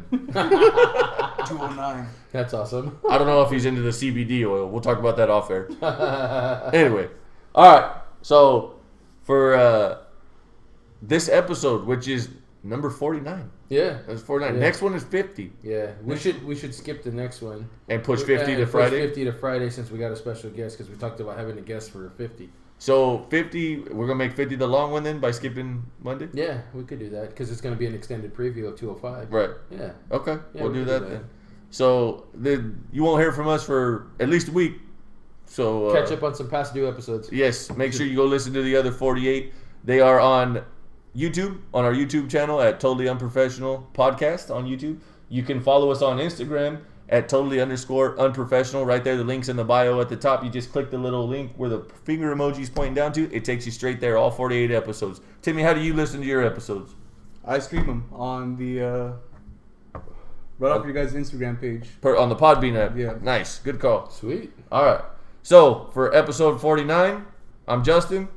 209. That's awesome. I don't know if he's into the CBD oil. We'll talk about that off air. Anyway, all right. So for this episode, which is number 49, Yeah. that's 49. Yeah. Next one is 50, Yeah. We should skip the next one. and push 50 And to push Friday. 50 to Friday since we got a special guest because we talked about having a guest for 50. So 50, we're gonna make 50 the long one then by skipping Monday. Yeah, we could do that because it's going to be an extended preview of 205. Right. Yeah. Okay. Yeah, we'll we do can that then. So you won't hear from us for at least a week. So Catch up on some past due episodes. yes, make sure you go listen to the other 48. They are on YouTube, on our YouTube channel at Totally Unprofessional Podcast on YouTube. You can follow us on Instagram at Totally_Unprofessional. Right there, the link's in the bio at the top. You just click the little link where the finger emoji's pointing down to. It takes you straight there, all 48 episodes. Timmy, how do you listen to your episodes? I stream them on the right off your guys' Instagram page. On the Podbean app. Yeah. Nice. Good call. Sweet. All right. So, for episode 49, I'm Justin,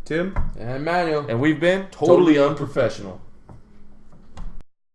Tim? And Manuel. and we've been Totally Unprofessional.